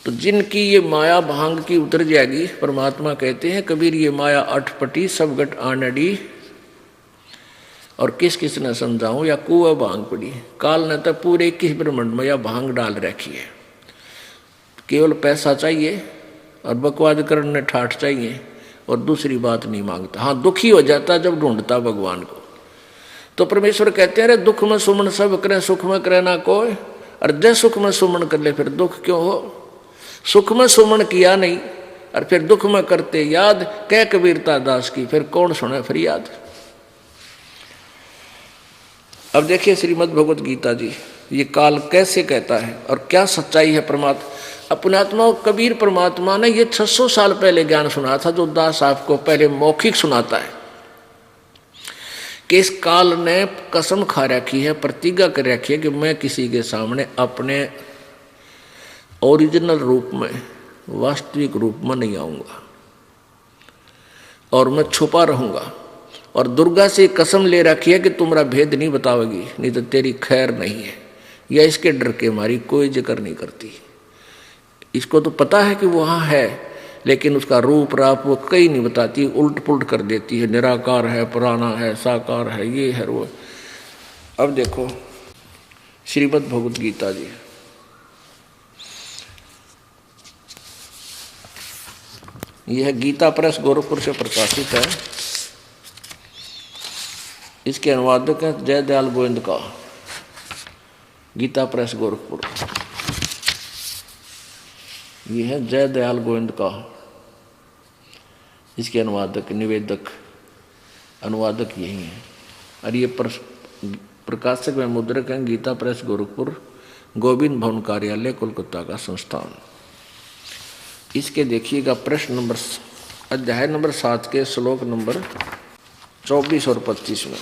तो जिनकी ये माया भांग की उतर जाएगी, परमात्मा कहते हैं कबीर ये माया अठपटी सब गट आनडी, और किस किस ने समझाऊं या कुआ भांग पड़ी। काल ने तो पूरे 21 ब्रह्मांड में या भांग डाल रखी है। केवल पैसा चाहिए और बकवाद करने ठाठ चाहिए, और दूसरी बात नहीं मांगता। हाँ दुखी हो जाता जब ढूंढता भगवान को। तो परमेश्वर कहते हैं अरे दुख में सुमन सब करे, सुख में करे ना कोई, और जय सुख में सुमन कर ले फिर दुख क्यों हो। सुख में सुमन किया नहीं और फिर दुख में करते याद, कह कबीरता दास की फिर कौन सुने फरियाद। अब देखिए श्रीमद् भगवत गीता जी ये काल कैसे कहता है और क्या सच्चाई है। परमात्मा अपनात्मा कबीर परमात्मा ने ये 600 साल पहले ज्ञान सुना था, जो दास आपको पहले मौखिक सुनाता है कि इस काल ने कसम खा रखी है, प्रतिज्ञा कर रखी है कि मैं किसी के सामने अपने ओरिजिनल रूप में, वास्तविक रूप में नहीं आऊंगा, और मैं छुपा रहूंगा। और दुर्गा से कसम ले रखी है कि तुम्हारा भेद नहीं बताओगी, नहीं तो तेरी खैर नहीं है। या इसके डर के मारी कोई जिक्र नहीं करती। इसको तो पता है कि वहाँ है, लेकिन उसका रूप राप वो कहीं नहीं बताती, उल्ट पुल्ट कर देती है, निराकार है, पुराना है, साकार है, ये है वो। अब देखो श्रीमद् भगवत गीता जी, यह गीता प्रेस गोरखपुर से प्रकाशित है। इसके अनुवादक हैं जय दयाल गोविंद का, गीता प्रेस गोरखपुर। ये है जय दयाल गोविंद का, इसके अनुवादक निवेदक अनुवादक यही है। और ये प्रकाशक में मुद्रक हैं गीता प्रेस गोरखपुर, गोविंद भवन कार्यालय कोलकाता का संस्थान। इसके देखिएगा प्रश्न नंबर अध्याय नंबर 7 के श्लोक नंबर 24 और 25 में।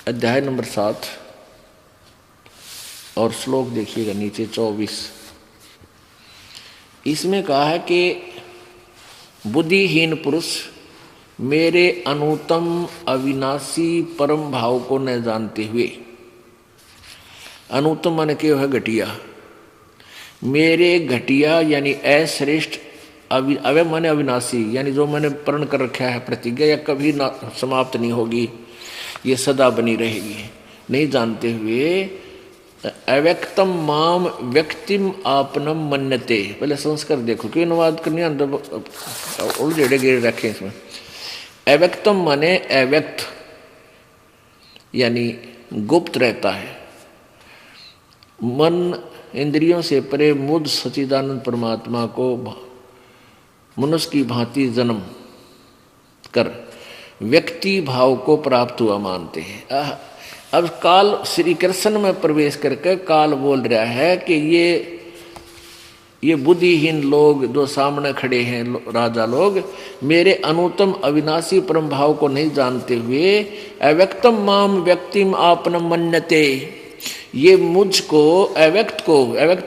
अध्याय नंबर 7 और श्लोक देखिएगा नीचे 24। इसमें कहा है कि बुद्धिहीन पुरुष मेरे अनुत्तम अविनाशी परम भाव को न जानते हुए, अनुत्तम माने क्या है? घटिया। मेरे घटिया यानी अश्रेष्ठ, अवय माने अविनाशी यानी जो मैंने प्रण कर रखा है प्रतिज्ञा, या कभी ना समाप्त नहीं होगी, ये सदा बनी रहेगी, नहीं जानते हुए अव्यक्तम माम व्यक्तिम आपनम मन्यते। पहले संस्कार देखो क्यों अनुवाद करने अंदर उलझेड़े गिरे रखे इसमें। अव्यक्तम माने अव्यक्त यानी गुप्त रहता है, मन इंद्रियों से परे मुझ सच्चिदानंद परमात्मा को मनुष्य की भांति जन्म कर व्यक्ति भाव को प्राप्त हुआ मानते हैं। अब काल श्री कृष्ण में प्रवेश करके काल बोल रहा है कि ये बुद्धिहीन लोग जो सामने खड़े हैं राजा लोग, मेरे अनुत्तम अविनाशी परम भाव को नहीं जानते हुए अव्यक्तम माम व्यक्तिम आपनम मन्यते, ये मुझको अव्यक्त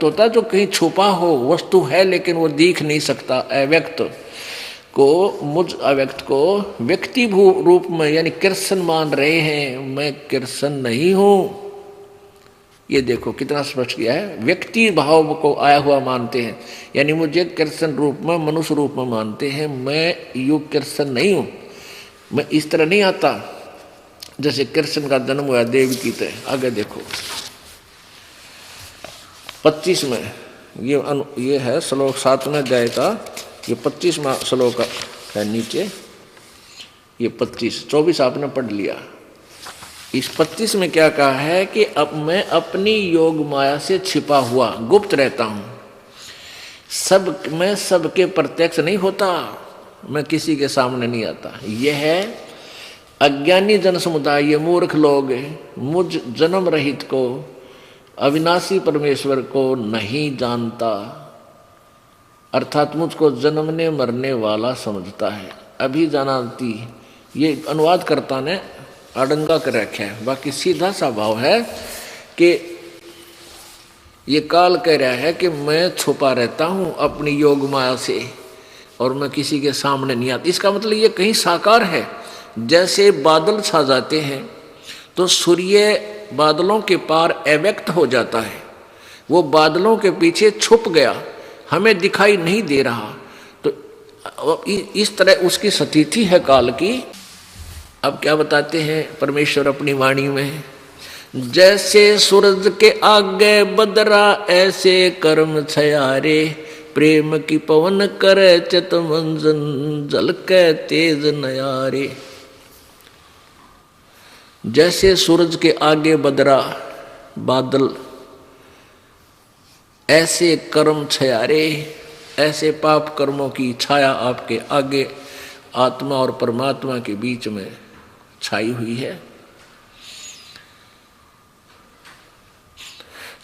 होता है जो कहीं छुपा हो, वस्तु है लेकिन वो दिख नहीं सकता, अव्यक्त को, मुझ अव्यक्त को व्यक्ति रूप में यानी कृष्ण मान रहे हैं। मैं कृष्ण नहीं हूं। ये देखो कितना स्पष्ट किया है, व्यक्ति भाव को आया हुआ मानते हैं, यानी मुझे कृष्ण रूप में, मनुष्य रूप में मानते हैं। मैं युग कृष्ण नहीं हूं, मैं इस तरह नहीं आता जैसे कृष्ण का जन्म हुआ देव की तरह। आगे देखो 25 में ये है श्लोक 7 में अध्याय का, ये 25वां श्लोक है नीचे, ये 24 आपने पढ़ लिया। इस 25 में क्या कहा है कि अब मैं अपनी योग माया से छिपा हुआ गुप्त रहता हूं, मैं सबके प्रत्यक्ष नहीं होता, मैं किसी के सामने नहीं आता। यह है अज्ञानी जन समुदाय, ये मूर्ख लोग मुझ जन्म रहित को, अविनाशी परमेश्वर को नहीं जानता, अर्थात मुझको जन्मने मरने वाला समझता है। अभी जानती, ये अनुवाद करता ने अड़ंगा कर रखा है, बाकी सीधा सा भाव है कि ये काल कह रहा है कि मैं छुपा रहता हूं अपनी योग माया से और मैं किसी के सामने नहीं आता। इसका मतलब ये कहीं साकार है। जैसे बादल छा जाते हैं तो सूर्य बादलों के पार अव्यक्त हो जाता है, वो बादलों के पीछे छुप गया, हमें दिखाई नहीं दे रहा। तो इस तरह उसकी स्थिति है काल की। अब क्या बताते हैं परमेश्वर अपनी वाणी में, जैसे सूरज के आगे बदरा ऐसे कर्म छयारे, प्रेम की पवन करे चित मंजन झलके तेज नयारे। जैसे सूरज के आगे बदरा बादल, ऐसे कर्म छयारे, ऐसे पाप कर्मों की छाया आपके आगे आत्मा और परमात्मा के बीच में छाई हुई है।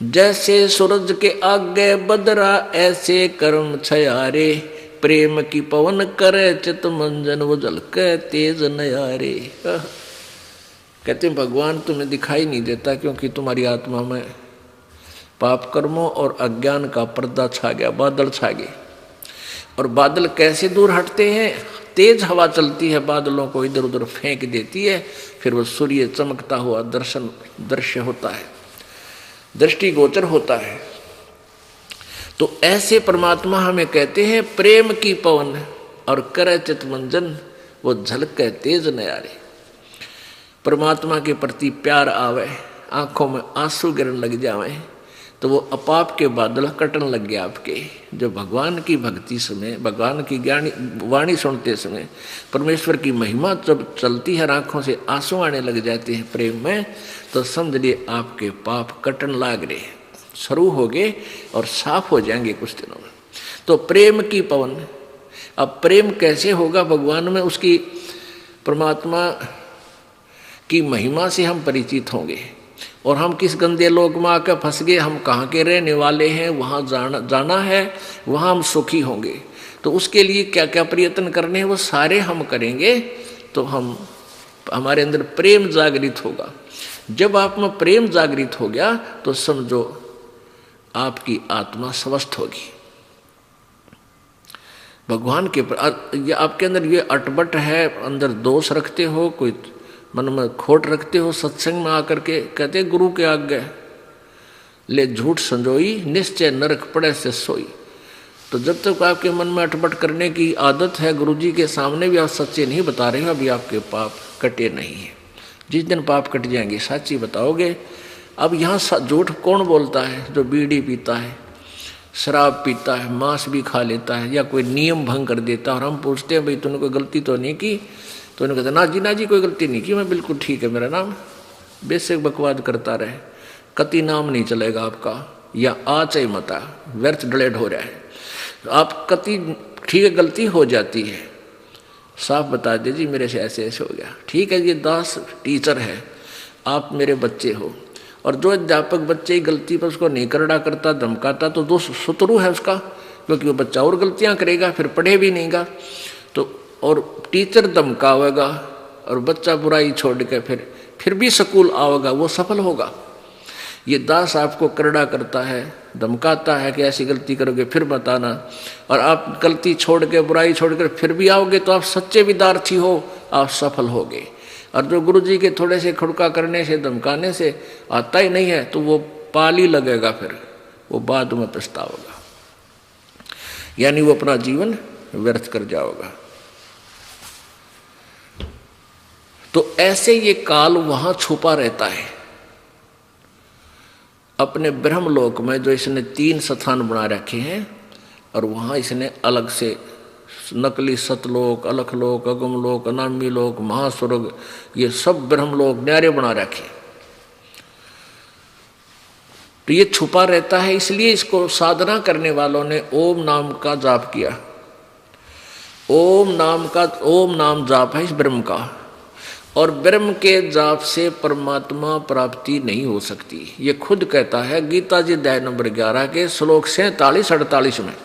जैसे सूरज के आगे बदरा ऐसे कर्म छयारे, प्रेम की पवन करे चित मंजन वो झलके तेज नयारे। कहते हैं भगवान तुम्हें दिखाई नहीं देता क्योंकि तुम्हारी आत्मा में पाप कर्मों और अज्ञान का पर्दा छा गया, बादल छा गए। और बादल कैसे दूर हटते हैं? तेज हवा चलती है, बादलों को इधर उधर फेंक देती है, फिर वो सूर्य चमकता हुआ दृश्य होता है, दृष्टिगोचर होता है। तो ऐसे परमात्मा हमें कहते हैं प्रेम की पवन और करे चित मंजन वो झलके तेज नयारे। परमात्मा के प्रति प्यार आवे, आंखों में आंसू गिरने लग जावे तो वो अपाप के बादल कटने लग गया आपके। जो भगवान की भक्ति समय, भगवान की ज्ञानी वाणी सुनते समय परमेश्वर की महिमा जब चलती है, आंखों से आंसू आने लग जाते हैं प्रेम में, तो समझ लिए आपके पाप कटन लाग रहे, शुरू हो गए और साफ हो जाएंगे कुछ दिनों में। तो प्रेम की पवन। अब प्रेम कैसे होगा भगवान में? उसकी परमात्मा की महिमा से हम परिचित होंगे। और हम किस गंदे लोक में आकर फंस गए, हम कहाँ के रहने वाले हैं, वहाँ जाना है, वहाँ हम सुखी होंगे। तो उसके लिए क्या क्या प्रयत्न करने हैं वो सारे हम करेंगे, तो हमारे अंदर प्रेम जागृत होगा। जब आप में प्रेम जागृत हो गया तो समझो आपकी आत्मा स्वस्थ होगी। भगवान के ये आपके अंदर ये अटबट है, अंदर दोष रखते हो, कोई मन में खोट रखते हो, सत्संग में आकर के कहते गुरु के आगे ले झूठ संजोई, निश्चय नरक पड़े से सोई। तो जब तक आपके मन में अटपट करने की आदत है, गुरुजी के सामने भी आप सच्चे नहीं बता रहे हो, अभी आपके पाप कटे नहीं है। जिस दिन पाप कट जाएंगे सच्ची बताओगे। अब यहाँ झूठ कौन बोलता है? जो बीड़ी पीता है, शराब पीता है, मांस भी खा लेता है, या कोई नियम भंग कर देता है, और हम पूछते हैं भाई तूने कोई गलती तो नहीं की? तो उन्होंने कहता ना जी कोई गलती नहीं की, मैं बिल्कुल ठीक है, मेरा नाम। बेसिक बकवाद करता रहे, कति नाम नहीं चलेगा आपका, या आज ही मता व्यर्थ डिलेट हो रहा है। तो आप कति ठीक है, गलती हो जाती है, साफ बता दे जी मेरे से ऐसे ऐसे हो गया, ठीक है। ये दास टीचर है, आप मेरे बच्चे हो, और जो अध्यापक बच्चे की गलती पर उसको नहीं करड़ा करता, धमकाता, तो दोस्त शत्रु है उसका, क्योंकि वो बच्चा और गलतियां करेगा, फिर पढ़े भी नहींगा। तो और टीचर धमकावेगा और बच्चा बुराई छोड़ के फिर भी स्कूल आवेगा, वो सफल होगा। ये दास आपको करड़ा करता है, धमकाता है कि ऐसी गलती करोगे फिर बताना, और आप गलती छोड़ के बुराई छोड़कर फिर भी आओगे तो आप सच्चे विद्यार्थी हो, आप सफल होगे। और जो गुरुजी के थोड़े से खुड़का करने से, धमकाने से आता ही नहीं है, तो वो पाली लगेगा, फिर वो बाद में पछताओगा, यानी वो अपना जीवन व्यर्थ कर जाओगा। तो ऐसे ये काल वहां छुपा रहता है अपने ब्रह्मलोक में, जो इसने 3 स्थान बना रखे हैं, और वहां इसने अलग से नकली सतलोक, अलखलोक, अगमलोक, अनामी लोक, महास्वर्ग, ये सब ब्रह्मलोक न्यारे बना रखे। तो ये छुपा रहता है, इसलिए इसको साधना करने वालों ने ओम नाम का जाप किया। ओम नाम जाप है इस ब्रह्म का, और ब्रह्म के जाप से परमात्मा प्राप्ति नहीं हो सकती। ये खुद कहता है गीता जी अध्याय नंबर 11 के श्लोक 47-48 में,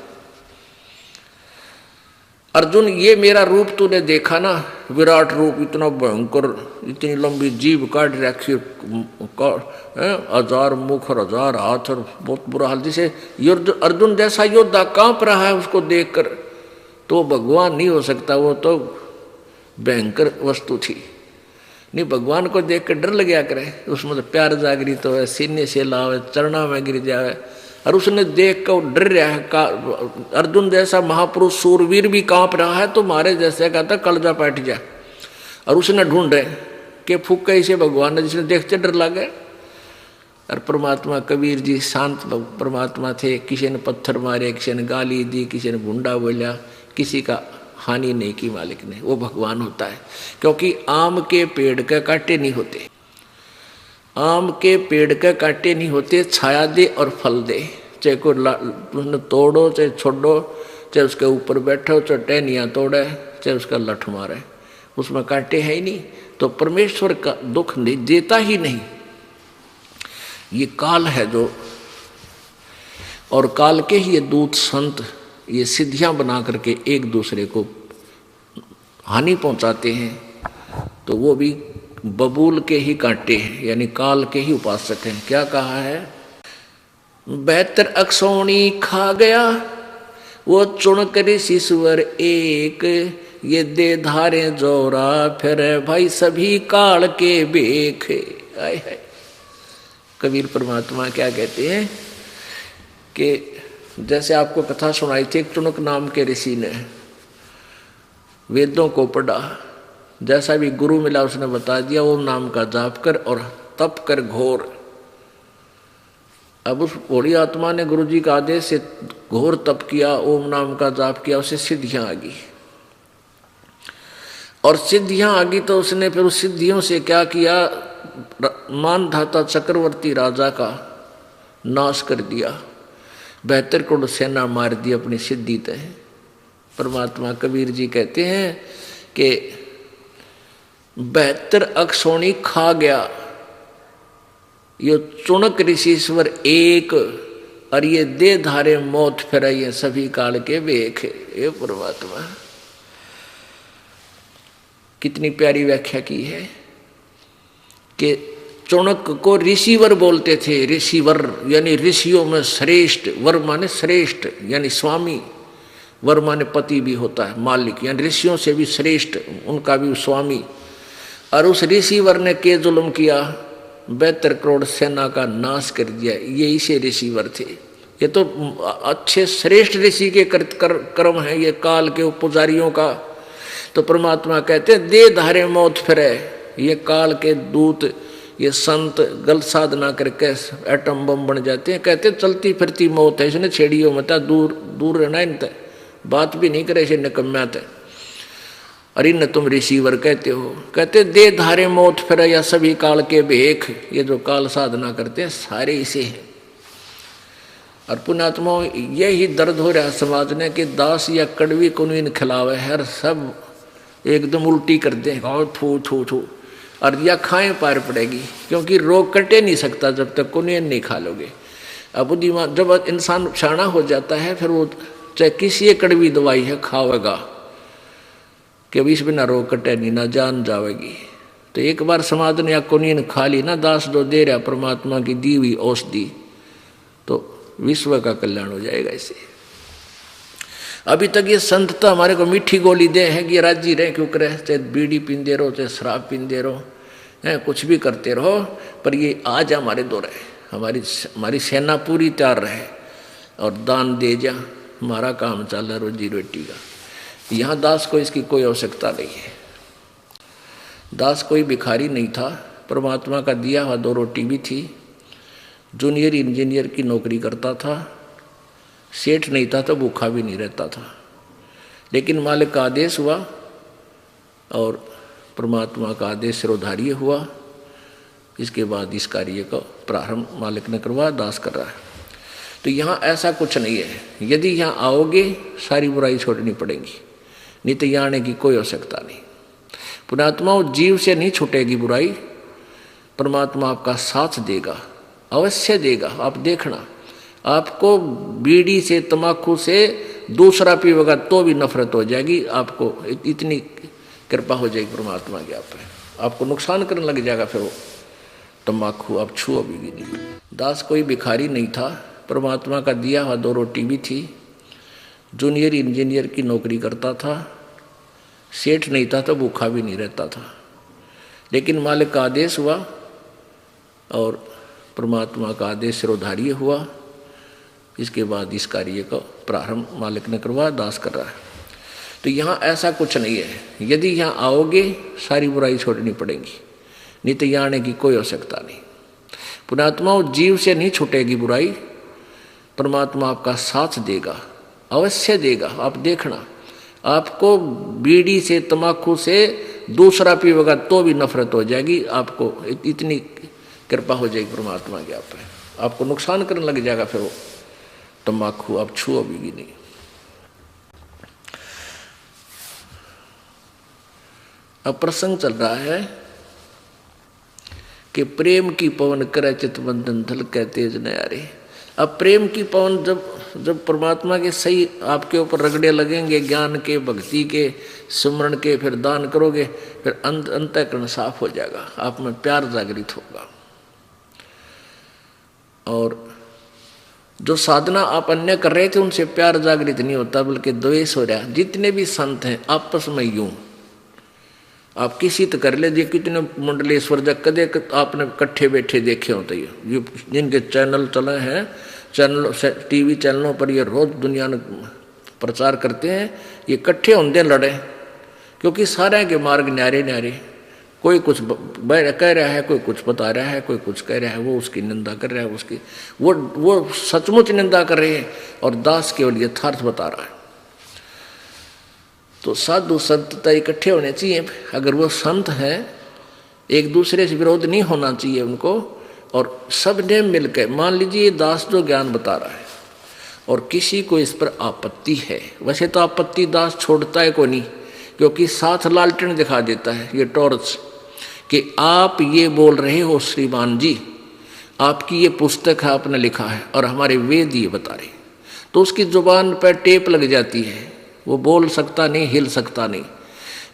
अर्जुन ये मेरा रूप तूने देखा ना, विराट रूप, इतना भयंकर, इतनी लंबी जीभ काट रखी, 1000 मुख और 1000 हाथ, और बहुत बुरा हाल, जिसे अर्जुन जैसा योद्धा कांप रहा है उसको देखकर, तो भगवान नहीं हो सकता, वो तो भयंकर वस्तु थी। नहीं, भगवान को देख कर डर लग गया करे, उसमें तो प्यार जागृत हो, सीने से लावे, चरणा में गिर जावे, और उसने देख कर डर रहा है। अर्जुन जैसा महापुरुष सूरवीर भी कांप रहा है, तो मारे जैसे कहता कलजा बैठ जाए, और उसने ढूंढ रहे कि फूक कैसे भगवान ने, जिसने देखते डर लगे। और परमात्मा कबीर जी शांत परमात्मा थे, किसी ने पत्थर मारे, किसी ने गाली दी, किसी ने भुंडा बोला, किसी का हानि नहीं की मालिक ने, वो भगवान होता है। क्योंकि आम के पेड़ के कांटे नहीं होते, आम के पेड़ के कांटे नहीं होते, छाया दे और फल दे, चाहे को उसने तोड़ो चाहे छोड़ो, चाहे उसके ऊपर बैठो, चाहे टहनियाँ तोड़े, चाहे उसका लठ मारे, उसमें कांटे है ही नहीं। तो परमेश्वर का दुख नहीं देता ही नहीं, ये काल है जो, और काल के ही ये दूत संत ये सिद्धियां बना करके एक दूसरे को हानि पहुंचाते हैं। तो वो भी बबूल के ही कांटे हैं, यानी काल के ही उपासक हैं। क्या कहा है? 72 अक्षौणी खा गया वो चुनकर ईश्वर एक, ये दे धारे जोरा फिर भाई सभी काल के बेख। आए है कबीर परमात्मा क्या कहते हैं कि जैसे आपको कथा सुनाई थी, एक चुनक नाम के ऋषि ने वेदों को पढ़ा, जैसा भी गुरु मिला उसने बता दिया ओम नाम का जाप कर और तप कर घोर। अब उस भोली आत्मा ने गुरु जी का आदेश से घोर तप किया, ओम नाम का जाप किया, उसे सिद्धियां आ गई। और सिद्धियां आ गई तो उसने फिर उस सिद्धियों से क्या किया, मानधाता चक्रवर्ती राजा का नाश कर दिया, 72 करोड़ सेना मार दी अपनी सिद्धि तय। परमात्मा कबीर जी कहते हैं कि 72 अक्षौणी खा गया ये चुनक ऋषिश्वर एक, और ये दे धारे मौत फिराइए सभी काल के बेख। ये परमात्मा कितनी प्यारी व्याख्या की है कि चुनक को ऋषिवर बोलते थे। ऋषिवर यानी ऋषियों में श्रेष्ठ, वर माने श्रेष्ठ यानी स्वामी, वर माने पति भी होता है, मालिक, यानी ऋषियों से भी श्रेष्ठ, उनका भी स्वामी। और उस ऋषिवर ने के जुल्म किया, 72 करोड़ सेना का नाश कर दिया। ये इसे ऋषिवर थे। ये तो अच्छे श्रेष्ठ ऋषि के कर्म है, ये काल के पुजारियों का। तो परमात्मा कहते दे धारे मौत फिरे, ये काल के दूत, ये संत गलत साधना करके एटम बम बन जाते हैं। कहते चलती फिरती मौत है, इसने छेड़ियो मत, दूर दूर रहना इनते, बात भी नहीं करे इसे निकम्यात है। अरे न तुम ऋषिवर कहते हो, कहते दे धारे मौत फिर, या सभी काल के भेख, ये जो काल साधना करते हैं सारे इसे हैं। और पुण्यात्माओं यही दर्द हो रहा है समाज ने कि दास या कड़वी कुनवीन खिलावे हर सब एकदम उल्टी कर दे, थू थू थू, और या खाएं पार पड़ेगी, क्योंकि रोग कटे नहीं सकता जब तक कुनवीन नहीं खा लोगे। अब दिमाग जब इंसान शाना हो जाता है, फिर वो चाहे किसी कड़वी दवाई है खावेगा, कि अब इस बिना रोग कटे नहीं, ना जान जाएगी। तो एक बार समाज ने या कुनवीन खा ली ना, दास जो दे रहा परमात्मा की दी हुई औषधि, तो विश्व का कल्याण हो जाएगा इससे। अभी तक ये संत तो हमारे को मीठी गोली दे हैं कि राजी रहे क्यों करे, चाहे बीड़ी पींदे रहो, चाहे शराब पींदे रहो, कुछ भी करते रहो, पर ये आज हमारे दो रहे, हमारी सेना पूरी तैयार रहे और दान दे जा, हमारा काम चल रहा रोजी रोटी का। यहाँ दास को इसकी कोई आवश्यकता नहीं है। दास कोई भिखारी नहीं था, परमात्मा का दिया हुआ 2 रोटी भी थी। जूनियर इंजीनियर की नौकरी करता था, सेठ नहीं था तो भूखा भी नहीं रहता था। लेकिन मालिक का आदेश हुआ और परमात्मा का आदेश सिरोधार्य हुआ। इसके बाद इस कार्य का प्रारंभ मालिक ने करवाया, दास कर रहा है। तो यहाँ ऐसा कुछ नहीं है, यदि यहाँ आओगे सारी बुराई छोड़नी पड़ेगी, नहीं तो यहाँ आने की कोई आवश्यकता नहीं। पुण्यात्माओं जीव से नहीं छूटेगी बुराई, परमात्मा आपका साथ देगा, अवश्य देगा। आप देखना, आपको बीड़ी से तंबाकू से दूसरा पीवेगा तो भी नफरत हो जाएगी, आपको इतनी कृपा हो जाएगी परमात्मा की आप पे, आपको नुकसान करने लग जाएगा फिर वो तंबाकू, आप छुओ भी नहीं। दास कोई भिखारी नहीं था, परमात्मा का दिया हुआ 2 रोटी भी थी। जूनियर इंजीनियर की नौकरी करता था, सेठ नहीं था तो भूखा भी नहीं रहता था। लेकिन मालिक का आदेश हुआ और परमात्मा का आदेश सिरोधार्य हुआ। इसके बाद इस कार्य का प्रारंभ मालिक ने करवाया, दास कर रहा है। तो यहाँ ऐसा कुछ नहीं है, यदि यहाँ आओगे सारी बुराई छोड़नी पड़ेगी, नहीं तो यहाँ आने की कोई आवश्यकता नहीं। पुण्यात्माओं जीव से नहीं छूटेगी बुराई, परमात्मा आपका साथ देगा, अवश्य देगा। आप देखना, आपको बीड़ी से तंबाकू से दूसरा पीवेगा तो भी नफरत हो जाएगी, आपको इतनी कृपा हो जाएगी परमात्मा की आप पे, आपको नुकसान करने लग जाएगा फिर वो तंबाकू, आप छुओ भी नहीं। अब प्रसंग चल रहा है कि प्रेम की पवन करे चितबंधन धलके तेज नयारे। अब प्रेम की पवन जब परमात्मा के सही आपके ऊपर रगड़े लगेंगे, ज्ञान के, भक्ति के, सुमरण के, फिर दान करोगे, फिर अंतःकरण साफ हो जाएगा, आप में प्यार जागृत होगा। और जो साधना आप अन्य कर रहे थे उनसे प्यार जागृत नहीं होता, बल्कि द्वेष हो रहा है। जितने भी संत हैं आपस में यूं, आप किसी तो कर ले, कितने मंडलेश्वर जब कदे आपने इकट्ठे बैठे देखे होते, ये जिनके चैनल चले हैं, चैनल टीवी चैनलों पर ये रोज दुनिया ने प्रचार करते हैं, ये इकट्ठे होंगे लड़े, क्योंकि सारे के मार्ग न्यारे न्यारे, कोई कुछ कह रहा है, कोई कुछ बता रहा है, कोई कुछ कह रहा है, वो उसकी निंदा कर रहा है, उसकी वो सचमुच निंदा कर रहे हैं और दास केवल यथार्थ बता रहा है। तो साधु संत इकट्ठे होने चाहिए, अगर वो संत हैं एक दूसरे से विरोध नहीं होना चाहिए उनको, और सब ने मिलकर, मान लीजिए दास जो ज्ञान बता रहा है और किसी को इस पर आपत्ति है, वैसे तो आपत्ति दास छोड़ता है को नहीं, क्योंकि साथ लालटेन दिखा देता है ये टॉर्च कि आप ये बोल रहे हो श्रीमान जी, आपकी ये पुस्तक है, आपने लिखा है और हमारे वेद ये बता रहे, तो उसकी जुबान पर टेप लग जाती है, वो बोल सकता नहीं, हिल सकता नहीं।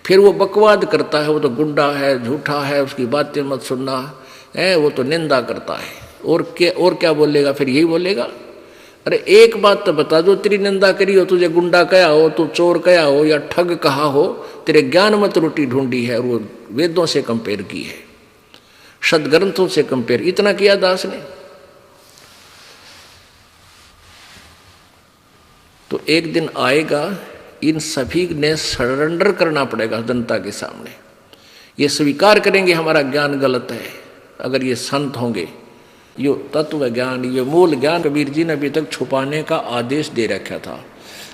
फिर वो बकवाद करता है, वो तो गुंडा है, झूठा है, उसकी बातें मत सुनना है, वो तो निंदा करता है। और क्या बोलेगा, फिर यही बोलेगा, अरे एक बात तो बता, जो तेरी निंदा करी हो, तुझे गुंडा कहा हो, तू चोर कहा हो या ठग कहा हो, तेरे ज्ञान मत रोटी ढूंढी है और वो वेदों से कंपेयर की है, सदग्रंथों से कंपेयर, इतना किया दास ने। तो एक दिन आएगा, इन सभी ने सरेंडर करना पड़ेगा जनता के सामने। ये स्वीकार करेंगे हमारा ज्ञान गलत है। अगर ये संत होंगे, ये तत्व ज्ञान, ये मूल ज्ञान कबीर जी ने अभी तक छुपाने का आदेश दे रखा था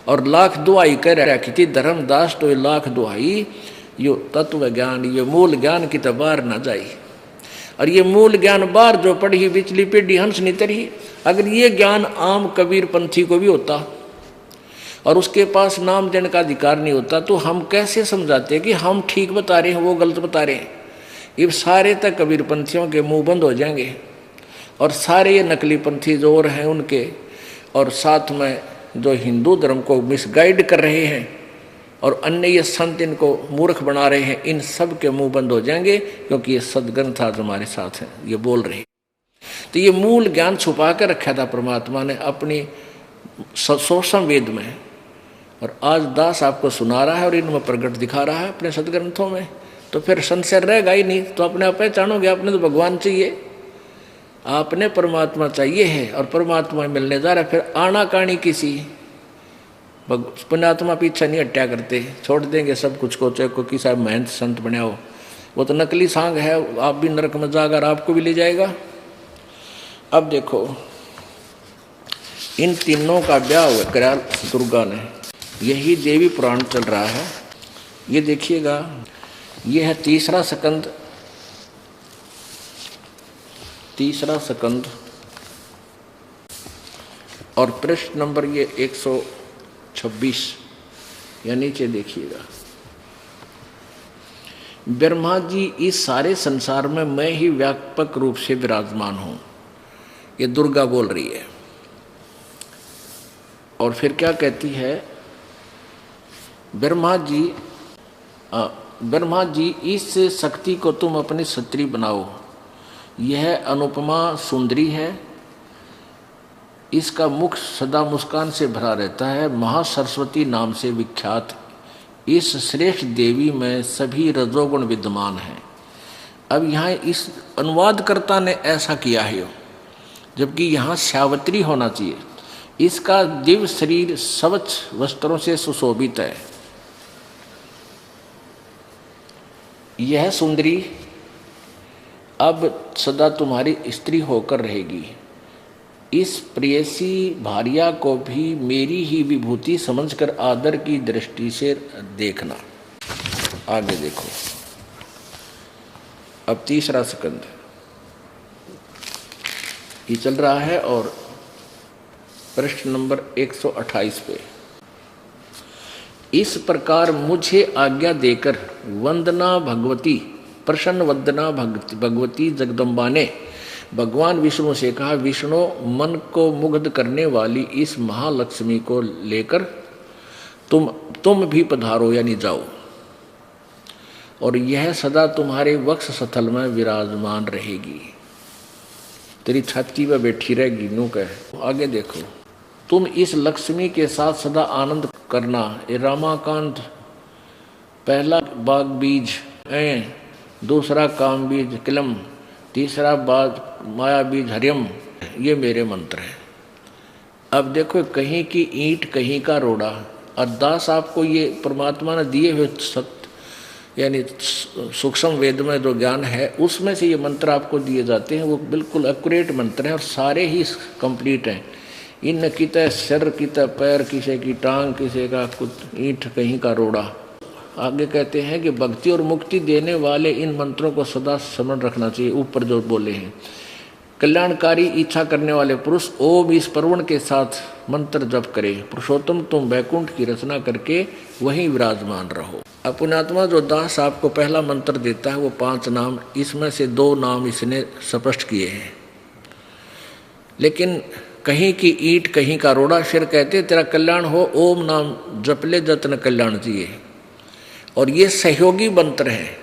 और लाख दुआई कर रखी थी धर्मदास, तो ये लाख दुआई यो तत्व ज्ञान, ये मूल ज्ञान की तो बाहर न जाई। और ये मूल ज्ञान बाहर जो पढ़ी पिछली पीढ़ी हंस नहीं तरी, अगर ये ज्ञान आम कबीर पंथी को भी होता और उसके पास नाम देने का अधिकार नहीं होता, तो हम कैसे समझाते कि हम ठीक बता रहे हैं वो गलत बता रहे हैं। ये सारे तक कबीर पंथियों के मुंह बंद हो जाएंगे और सारे ये नकली पंथी जो और हैं उनके, और साथ में जो हिंदू धर्म को मिसगाइड कर रहे हैं और अन्य ये संत इनको मूर्ख बना रहे हैं, इन सब के मुंह बंद हो जाएंगे, क्योंकि ये सदग्रंथ आज हमारे साथ हैं, ये बोल रहे हैं। तो ये मूल ज्ञान छुपा कर रखा था परमात्मा ने अपनी सोषम वेद में, और आज दास आपको सुना रहा है और इनमें प्रकट दिखा रहा है अपने सदग्रंथों में। तो फिर संशय रहेगा ही नहीं, तो अपने आप पहचानोगे, आपने तो भगवान चाहिए, आपने परमात्मा चाहिए है और परमात्मा मिलने जा रहा है। फिर आनाकानी किसी पुण्यात्मा पीछा नहीं हट्या करते, छोड़ देंगे सब कुछ को, चाहे कोई किसी महंत संत बने हो, वो तो नकली सांग है, आप भी नरक में जाकर आपको भी ले जाएगा। अब देखो, इन तीनों का ब्याह हुआ करा दुर्गा ने, यही देवी पुराण चल रहा है। ये देखिएगा, ये है तीसरा स्कंद और पृष्ठ नंबर ये 126, या नीचे देखिएगा। ब्रह्मा जी, इस सारे संसार में मैं ही व्यापक रूप से विराजमान हूं, ये दुर्गा बोल रही है। और फिर क्या कहती है, ब्रह्मा जी इस शक्ति को तुम अपनी सत्री बनाओ, यह अनुपमा सुंदरी है, इसका मुख सदा मुस्कान से भरा रहता है, महासरस्वती नाम से विख्यात इस श्रेष्ठ देवी में सभी रजोगुण विद्यमान हैं। अब यहाँ इस अनुवादकर्ता ने ऐसा किया है, जबकि यहाँ सावित्री होना चाहिए। इसका दिव्य शरीर स्वच्छ वस्त्रों से सुशोभित है। यह सुंदरी अब सदा तुम्हारी स्त्री होकर रहेगी। इस प्रेयसी भार्या को भी मेरी ही विभूति समझकर आदर की दृष्टि से देखना। आगे देखो, अब तीसरा स्कंद ये चल रहा है और पृष्ठ नंबर 128 पे, इस प्रकार मुझे आज्ञा देकर वंदना भगवती, प्रसन्न वंदना भगवती जगदम्बा ने भगवान विष्णु से कहा, विष्णु मन को मुग्ध करने वाली इस महालक्ष्मी को लेकर तुम भी पधारो, यानी जाओ, और यह सदा तुम्हारे वक्ष स्थल में विराजमान रहेगी, तेरी छाती पर बैठी रहेगी। नू कहे आगे देखो, तुम इस लक्ष्मी के साथ सदा आनंद करना। ये रामाकांत, पहला बाग बीज दूसरा काम बीज किलम, तीसरा बाग माया बीज हरियम, ये मेरे मंत्र हैं। अब देखो, कहीं की ईंट कहीं का रोड़ा, अरदास आपको ये परमात्मा ने दिए हुए सत्य यानी सूक्ष्म वेद में जो ज्ञान है उसमें से ये मंत्र आपको दिए जाते हैं, वो बिल्कुल एक्यूरेट मंत्र हैं और सारे ही कंप्लीट हैं। इन किते सिर, किते पैर, किसी की टांग, किसी का कुछ ईंट, कहीं का रोड़ा। आगे कहते हैं कि भक्ति और मुक्ति देने वाले इन मंत्रों को सदा स्मरण रखना चाहिए। ऊपर जो बोले हैं, कल्याणकारी इच्छा करने वाले पुरुष ओम इस प्रवण के साथ मंत्र जप करे। पुरुषोत्तम तुम वैकुंठ की रचना करके वहीं विराजमान रहो। पुण्यात्मा जो दास आपको पहला मंत्र देता है वो 5 नाम, इसमें से 2 नाम इसने स्पष्ट किए हैं, लेकिन कहीं की ईंट कहीं का रोड़ा, फिर कहते तेरा कल्याण हो, ओम नाम जपले जतन कल्याण चाहिए। और ये सहयोगी मंत्र हैं,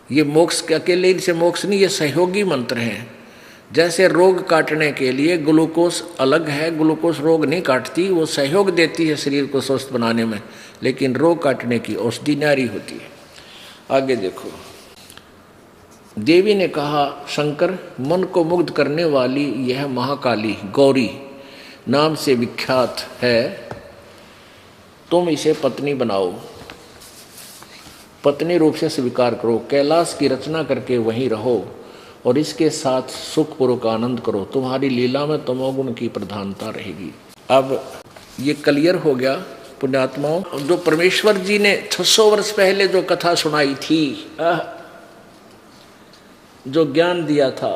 ये मोक्ष के अकेले से मोक्ष नहीं, ये सहयोगी मंत्र हैं। जैसे रोग काटने के लिए ग्लूकोज अलग है, ग्लूकोज रोग नहीं काटती, वो सहयोग देती है शरीर को स्वस्थ बनाने में, लेकिन रोग काटने की औषधि न्यारी होती है। आगे देखो, देवी ने कहा, शंकर मन को मुग्ध करने वाली यह महाकाली गौरी नाम से विख्यात है, तुम इसे पत्नी बनाओ, पत्नी रूप से स्वीकार करो, कैलाश की रचना करके वहीं रहो और इसके साथ सुखपूर्वक आनंद करो, तुम्हारी लीला में तमोगुण की प्रधानता रहेगी। अब ये क्लियर हो गया पुण्यात्माओं, जो परमेश्वर जी ने 600 वर्ष पहले जो कथा सुनाई थी, जो ज्ञान दिया था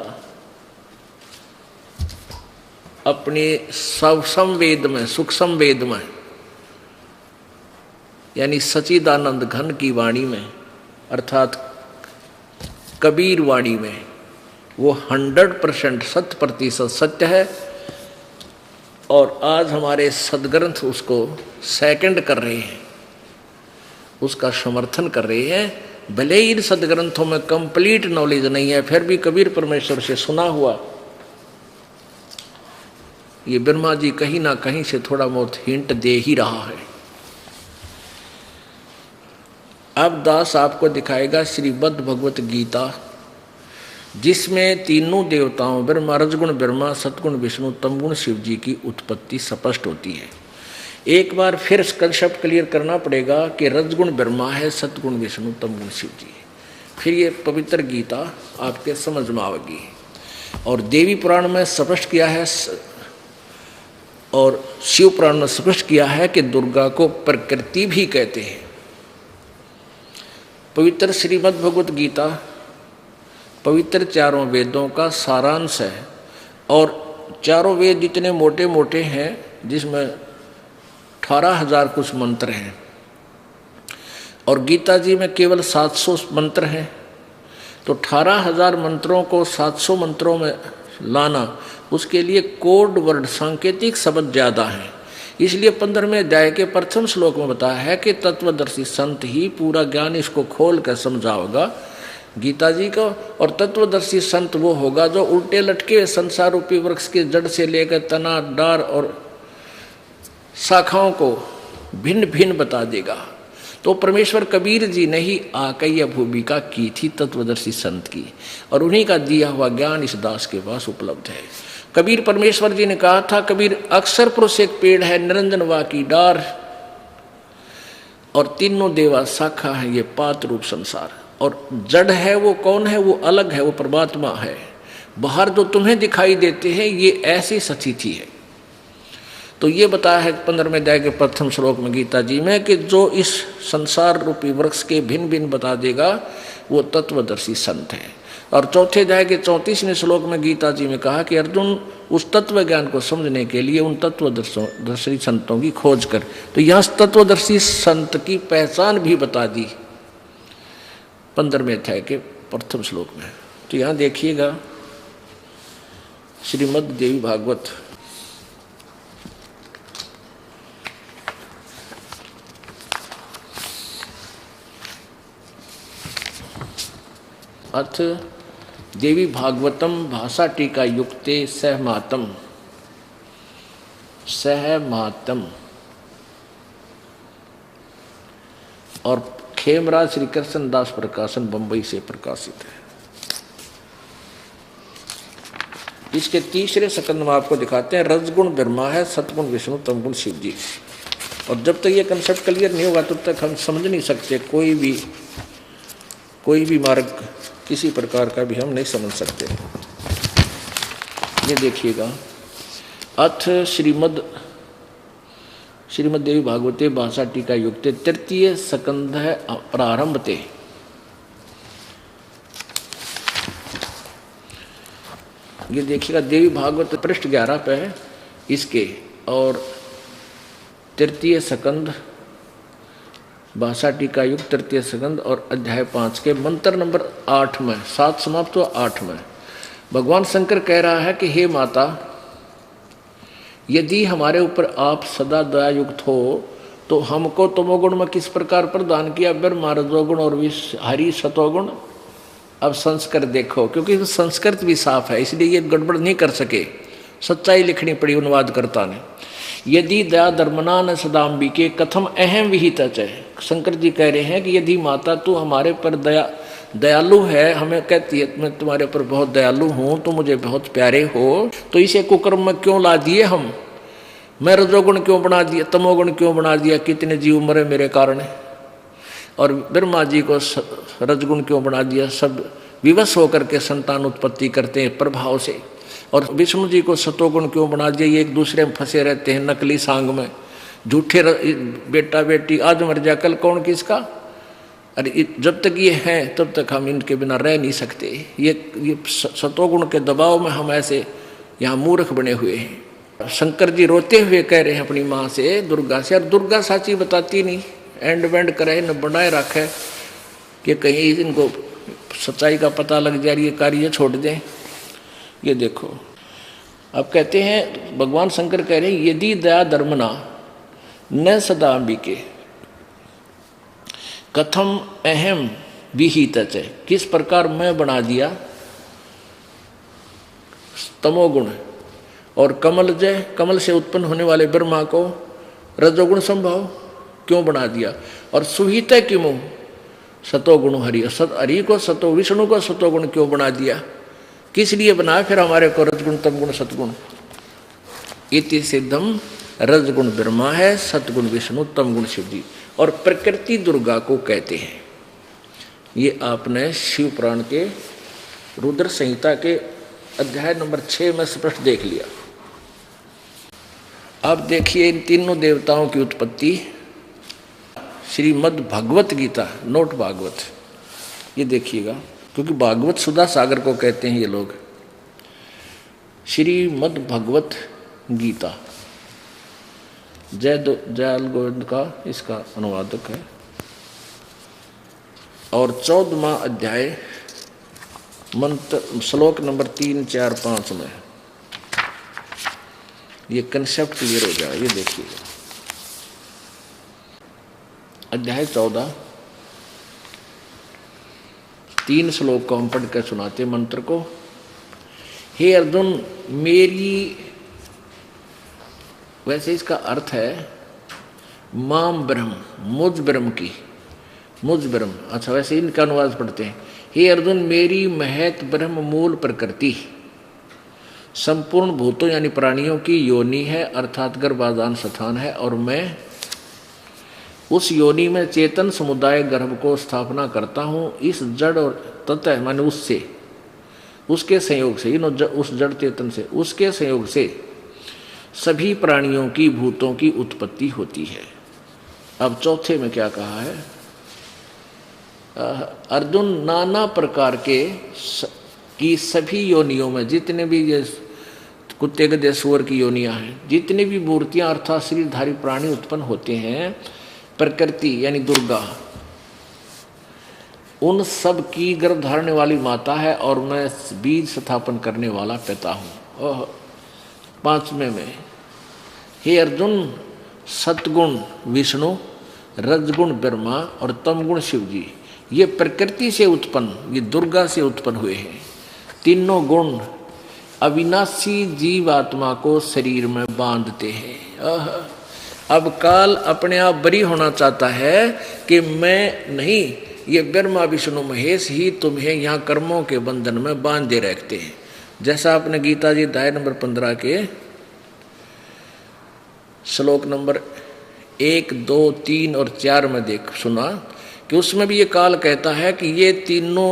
अपने संवेद में, सुख संवेद में, यानी सच्चिदानंद घन की वाणी में, अर्थात कबीर वाणी में, वो 100% 100% सत्य है। और आज हमारे सदग्रंथ उसको सेकंड कर रहे हैं, उसका समर्थन कर रहे हैं। भले ही इन सदग्रंथों में कंप्लीट नॉलेज नहीं है, फिर भी कबीर परमेश्वर से सुना हुआ ये ब्रह्मा जी कहीं ना कहीं से थोड़ा बहुत हिंट दे ही रहा है। अब दास आपको दिखाएगा श्रीमद् भगवत गीता, जिसमें तीनों देवताओं ब्रह्मा, रजगुण ब्रह्मा, सतगुण विष्णु, तमगुण शिव जी की उत्पत्ति स्पष्ट होती है। एक बार फिर कंसेप्ट क्लियर करना पड़ेगा कि रजगुण ब्रह्मा है, सतगुण विष्णु, तमगुण शिव जी, फिर ये पवित्र गीता आपके समझ में आएगी। और देवी पुराण में स्पष्ट किया है और शिव पुराण में स्पष्ट किया है कि दुर्गा को प्रकृति भी कहते हैं। पवित्र श्रीमद् भगवत गीता पवित्र चारों वेदों का सारांश है, और चारों वेद इतने मोटे मोटे हैं जिसमें 18,000 कुछ मंत्र हैं, और गीता जी में केवल 700 मंत्र हैं। तो 18,000 मंत्रों को 700 मंत्रों में लाना, उसके लिए कोड वर्ड, सांकेतिक शब्द ज़्यादा हैं। इसलिए 15वें अध्याय के प्रथम श्लोक में बताया है कि तत्वदर्शी संत ही पूरा ज्ञान इसको खोल कर समझाओगा गीता जी को। और तत्वदर्शी संत वो होगा जो उल्टे लटके संसार रूपी वृक्ष के जड़ से लेकर तना, डार और शाखाओं को भिन्न भिन्न बता देगा। तो परमेश्वर कबीर जी ने ही आकर यह भूमिका की थी तत्वदर्शी संत की, और उन्हीं का दिया हुआ ज्ञान इस दास के पास उपलब्ध है। कबीर परमेश्वर जी ने कहा था, कबीर अक्षर पुरुष एक पेड़ है, निरंजन वा की डार, और तीनों देवा शाखा है, ये पात रूप संसार। और जड़ है वो कौन है? वो अलग है, वो परमात्मा है। बाहर जो तुम्हें दिखाई देते हैं ये ऐसी स्थिति है। तो ये बताया है 15वें अध्याय के प्रथम श्लोक में गीता जी में कि जो इस संसार रूपी वृक्ष के भिन्न भिन्न बता देगा वो तत्वदर्शी संत है। और चौथे अध्याय के 34वें श्लोक में गीता जी में कहा कि अर्जुन उस तत्व ज्ञान को समझने के लिए उन तत्वदर्शी संतों की खोज कर। तो यहाँ तत्वदर्शी संत की पहचान भी बता दी 15वें अध्याय के प्रथम श्लोक में। तो यहाँ देखिएगा श्रीमद् देवी भागवत अथ देवी भागवतम भाषा टीका युक्ते सहमातम सहमातम। और खेमराज श्री कृष्ण दास प्रकाशन बंबई से प्रकाशित है। इसके तीसरे सकंद में आपको दिखाते हैं रजगुण ब्रह्मा है, सतगुण विष्णु, तमगुण शिव जी। और जब तक ये कंसेप्ट क्लियर नहीं होगा तब तक हम समझ नहीं सकते, कोई भी मार्ग किसी प्रकार का भी हम नहीं समझ सकते। ये देखिएगा अथ श्रीमद् देवी भागवते भाषा टीका युक्ते तृतीय सकंद है प्रारंभते। ये देखिएगा देवी भागवत पृष्ठ 11 पे है इसके, और तृतीय सकंद भाषा टीका युक्त तृतीय सकंद और अध्याय 5 के मंत्र नंबर 8 में, 7 समाप्त हुआ 8 में भगवान शंकर कह रहा है कि हे माता, यदि हमारे ऊपर आप सदा दया युक्त हो तो हमको तमोगुण में किस प्रकार प्रदान किया, ब्रह्मा रजोगुण और हरि सतोगुण, अब संस्कृत देखो, क्योंकि संस्कृत भी साफ है इसलिए ये गड़बड़ नहीं कर सके, सच्चाई लिखनी पड़ी अनुवादकर्ता ने। यदि दया धर्मना न सदाम्बिके कथम अहम विहित है। शंकर जी कह रहे हैं कि यदि माता तू हमारे पर दयालु है, हमें कहती है मैं तुम्हारे पर बहुत दयालु हूँ, तो मुझे बहुत प्यारे हो, तो इसे कुकर्म में क्यों ला दिए हम? मैं रजोगुण क्यों बना दिया, तमोगुण क्यों बना दिया? कितने जीव मरे मेरे कारण। और ब्रह्मा जी को रजगुण क्यों बना दिया? सब विवश होकर के संतान उत्पत्ति करते हैं प्रभाव से। और विष्णु जी को सतोगुण क्यों बना दिया? ये एक दूसरे में फंसे रहते हैं नकली सांग में, झूठे बेटा बेटी आज मर जा कल कौन किसका। अरे जब तक ये हैं तब तक हम इनके बिना रह नहीं सकते। ये सतोगुण के दबाव में हम ऐसे यहाँ मूर्ख बने हुए हैं। शंकर जी रोते हुए कह रहे हैं अपनी माँ से, दुर्गा से, और दुर्गा साची बताती नहीं, एंड वेंड करे न बनाए रखे कि कहीं इनको सच्चाई का पता लग जाए, ये कार्य छोड़ दें। ये देखो अब कहते हैं भगवान शंकर कह रहे हैं यदि दया धर्मना न सदाम्बिके कथम अहम विहित है, किस प्रकार मैं बना दिया तमोगुण और कमल से उत्पन्न होने वाले ब्रह्मा को रजोगुण संभव क्यों बना दिया, और सुहित किमु सतोगुण हरि को सतो विष्णु को सतोगुण क्यों बना दिया, किस लिए बनाया फिर हमारे को रजगुण तमगुण सतगुण। इति सिद्धम रजगुण ब्रह्मा है, सतगुण विष्णु, तमगुण शिव जी, और प्रकृति दुर्गा को कहते हैं। ये आपने शिव पुराण के रुद्र संहिता के अध्याय नंबर 6 में स्पष्ट देख लिया। अब देखिए इन तीनों देवताओं की उत्पत्ति श्रीमद् भगवत गीता, नोट भागवत, ये देखिएगा क्योंकि भागवत सुधा सागर को कहते हैं ये लोग। श्रीमद् भगवत गीता जयल गोविंद का इसका अनुवादक है, और 14वां अध्याय मंत्र श्लोक नंबर 3, 4, 5 में ये कंसेप्ट क्लियर हो जाए। ये देखिएगा अध्याय 14 3 श्लोक को हम पढ़ कर सुनाते मंत्र को। हे अर्जुन मेरी, वैसे इसका अर्थ है माम ब्रह्म, मुझ ब्रह्म की, मुझ ब्रह्म। अच्छा वैसे इनका अनुवाद पढ़ते हैं। हे अर्जुन मेरी महत ब्रह्म मूल प्रकृति संपूर्ण भूतों यानी प्राणियों की योनि है, अर्थात गर्भाधान स्थान है, और मैं उस योनि में चेतन समुदाय गर्भ को स्थापना करता हूँ। इस जड़ और ततः माने उससे, उसके संयोग से, उस जड़ चेतन से, उसके संयोग से सभी प्राणियों की भूतों की उत्पत्ति होती है। अब चौथे में क्या कहा है? अर्जुन नाना प्रकार के की सभी योनियों में, जितने भी ये कुत्ते गधे सूअर की योनियां हैं, जितनी भी मूर्तियां अर्थात शरीरधारी प्राणी उत्पन्न होते हैं, प्रकृति यानी दुर्गा उन सब की गर्भ धारने वाली माता है, और मैं बीज स्थापन करने वाला पिता हूँ। ओह 5वें में हे अर्जुन सतगुण विष्णु, रजगुण ब्रह्मा और तमगुण शिव जी ये प्रकृति से उत्पन्न, ये दुर्गा से उत्पन्न हुए हैं। तीनों गुण अविनाशी जीवात्मा को शरीर में बांधते हैं। अब काल अपने आप बरी होना चाहता है कि मैं नहीं, ये ब्रह्मा विष्णु महेश ही तुम्हें यहाँ कर्मों के बंधन में बांधे रखते हैं। जैसा आपने गीता जी अध्याय नंबर 15 के श्लोक नंबर 1, 2, 3 और 4 में देख सुना कि उसमें भी ये काल कहता है कि ये तीनों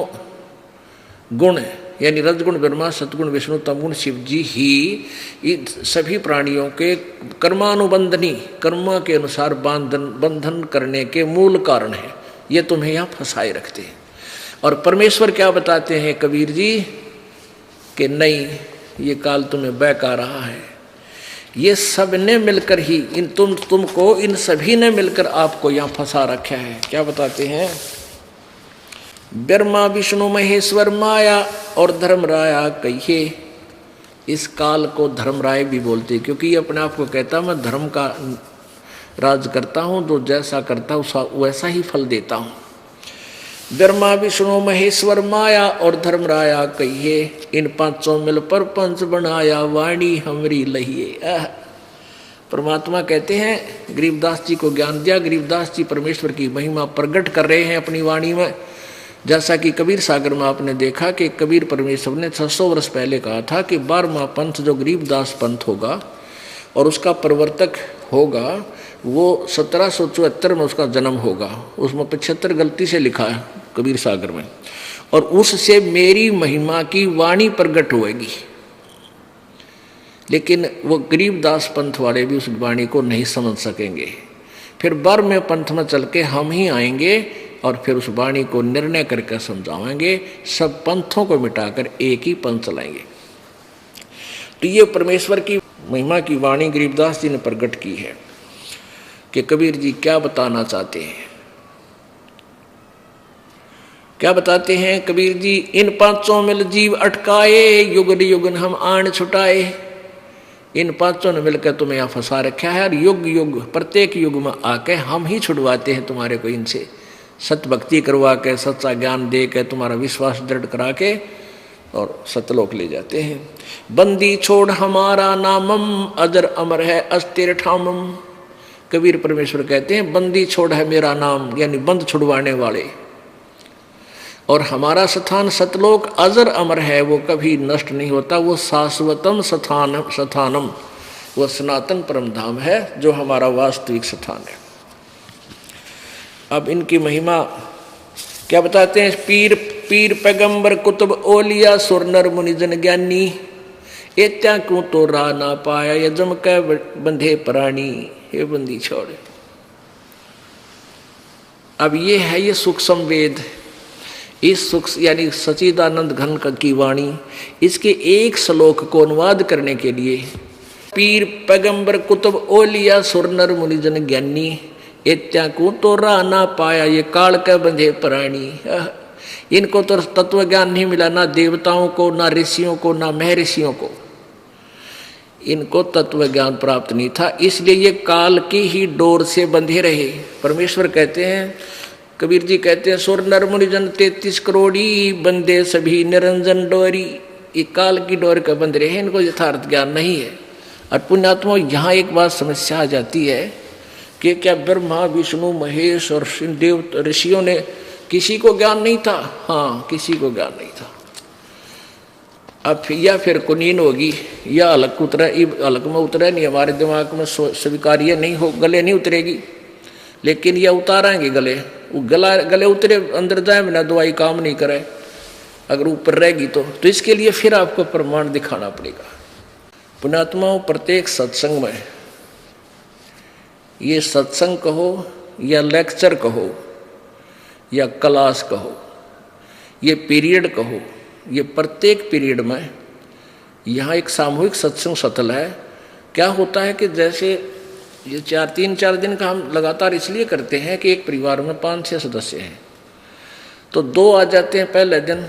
गुण यानी रजगुण ब्रह्मा, सतगुण विष्णु, तमगुण शिव जी ही सभी प्राणियों के कर्मानुबंधनी, कर्म के अनुसार बंधन करने के मूल कारण है। ये तुम्हें यहाँ फंसाए रखते हैं। और परमेश्वर क्या बताते हैं कबीर जी कि नहीं, ये काल तुम्हें बहका रहा है। ये सब ने मिलकर ही तुमको इन सभी ने मिलकर आपको यहाँ फंसा रखा है। क्या बताते हैं? ब्रह्मा विष्णु महेश्वर माया और धर्मराया कहिए। इस काल को धर्मराय भी बोलते क्योंकि ये अपने आप को कहता मैं धर्म का राज करता हूँ, जो जैसा करता हूँ वैसा ही फल देता हूँ। ब्रह्मा विष्णु महेश्वर माया और धर्मराया कहिए, इन पांचों मिल पर पंच बनाया वाणी हमरी लहिए। परमात्मा कहते हैं गरीबदास जी को ज्ञान दिया। गरीबदास जी परमेश्वर की महिमा प्रकट कर रहे हैं अपनी वाणी में। जैसा कि कबीर सागर में आपने देखा कि कबीर परमेश्वर ने 600 वर्ष पहले कहा था कि 12वां पंथ जो गरीबदास पंथ होगा और उसका प्रवर्तक होगा वो 1774 में उसका जन्म होगा। उसमें 75 गलती से लिखा है कबीर सागर में। और उससे मेरी महिमा की वाणी प्रकट होएगी। लेकिन वो गरीबदास पंथ वाले भी उस वाणी को नहीं समझ सकेंगे। फिर 12वें पंथ में चल के हम ही आएंगे और फिर उस वाणी को निर्णय करके समझाएंगे। सब पंथों को मिटाकर एक ही पंथ चलाएंगे। तो ये परमेश्वर की महिमा की वाणी गरीबदास जी ने प्रकट की है कि कबीर जी क्या बताना चाहते हैं। क्या बताते हैं कबीर जी, इन पांचों मिल जीव अटकाए, युगन युगन हम आन छुटाए। इन पांचों ने मिलकर तुम्हें यहाँ फंसा रखा है और युग युग प्रत्येक युग में आके हम ही छुड़वाते हैं तुम्हारे को इनसे। सत भक्ति करवा के, सच्चा ज्ञान दे के, तुम्हारा विश्वास दृढ़ करा के और सतलोक ले जाते हैं। बंदी छोड़ हमारा नामम, अजर अमर है अस्थिर ठामम। कबीर परमेश्वर कहते हैं बंदी छोड़ है मेरा नाम, यानी बंद छुड़वाने वाले। और हमारा स्थान सतलोक अजर अमर है, वो कभी नष्ट नहीं होता। वो शाश्वतम स्थानम, वो सनातन परम धाम है जो हमारा वास्तविक स्थान है। अब इनकी महिमा क्या बताते हैं। पीर पीर पैगंबर कुतुब ओलिया सुर नर मुनिजन ज्ञानी, एत्या क्यों तो रा ना पाया यजम कै बंधे प्राणी। हे बंदी छोड़। अब ये है ये सूक्ष्म वेद। इस सुख यानी सच्चिदानंद घन की वाणी, इसके एक श्लोक को अनुवाद करने के लिए पीर पैगंबर कुतुब ओलिया सुर नर मुनिजन ज्ञानी, एत्या को तो रा ना पाया ये काल के बंधे प्राणी। इनको तो तत्व ज्ञान नहीं मिला, ना देवताओं को, ना ऋषियों को, ना महर्षियों को। इनको तत्व ज्ञान प्राप्त नहीं था, इसलिए ये काल की ही डोर से बंधे रहे। परमेश्वर कहते हैं, कबीर जी कहते हैं, सुर नर मुनिजन 33 करोड़ी बंदे सभी निरंजन डोरी। ये काल की डोर का बंद रहे, इनको यथार्थ ज्ञान नहीं है। और पुण्यात्मा यहाँ एक बात समस्या आ जाती है कि क्या ब्रह्मा विष्णु महेश और देव ऋषियों ने किसी को ज्ञान नहीं था? हाँ, किसी को ज्ञान नहीं था। अब या फिर कुनीन होगी या अलग उतरा, अलग में उतरे नहीं, हमारे दिमाग में स्वीकार्य नहीं हो, गले नहीं उतरेगी। लेकिन यह उतारेंगे गले, वो गले उतरे अंदर जाए बिना दवाई काम नहीं करे, अगर ऊपर रहेगी तो इसके लिए फिर आपको प्रमाण दिखाना पड़ेगा। पुण्यात्माओं, प्रत्येक सत्संग में, ये सत्संग कहो या लेक्चर कहो या क्लास कहो, ये पीरियड कहो, ये प्रत्येक पीरियड में यहाँ एक सामूहिक सत्संग सतल है। क्या होता है कि जैसे ये 3-4 दिन का हम लगातार इसलिए करते हैं कि एक परिवार में 5-6 सदस्य हैं, तो 2 आ जाते हैं पहले दिन,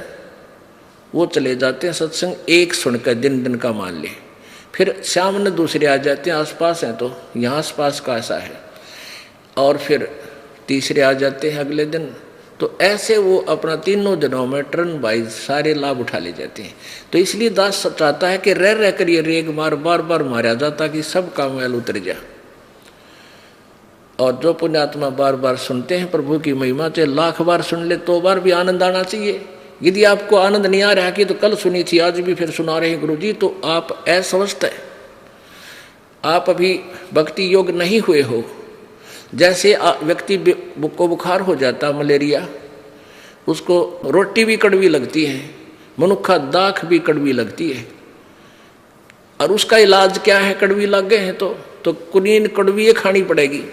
वो चले जाते हैं सत्संग, एक सुनकर दिन का मान ले। फिर शाम में दूसरे आ जाते हैं, आसपास हैं तो यहाँ आसपास का ऐसा है, और फिर तीसरे आ जाते हैं अगले दिन। तो ऐसे वो अपना 3 दिनों में टर्न वाइज सारे लाभ उठा ले जाते हैं। तो इसलिए दास चाहता है कि रह कर ये रेग मार बार बार मारा जाता कि सब का मैल उतर जाए। और जो पुण्यात्मा बार बार सुनते हैं प्रभु की महिमा, चाहे 1,00,000 बार सुन ले तो बार भी आनंद आना चाहिए। यदि आपको आनंद नहीं आ रहा कि तो कल सुनी थी आज भी फिर सुना रहे हैं गुरु जी, तो आप अस्वस्थ हैं, आप अभी भक्ति योग नहीं हुए हो। जैसे व्यक्ति को बुखार हो जाता, मलेरिया, उसको रोटी भी कड़वी लगती है, मनुक्खा दाख भी कड़वी लगती है, और उसका इलाज क्या है? कड़वी लग गए हैं तो कुनीन कड़वी खानी पड़ेगी,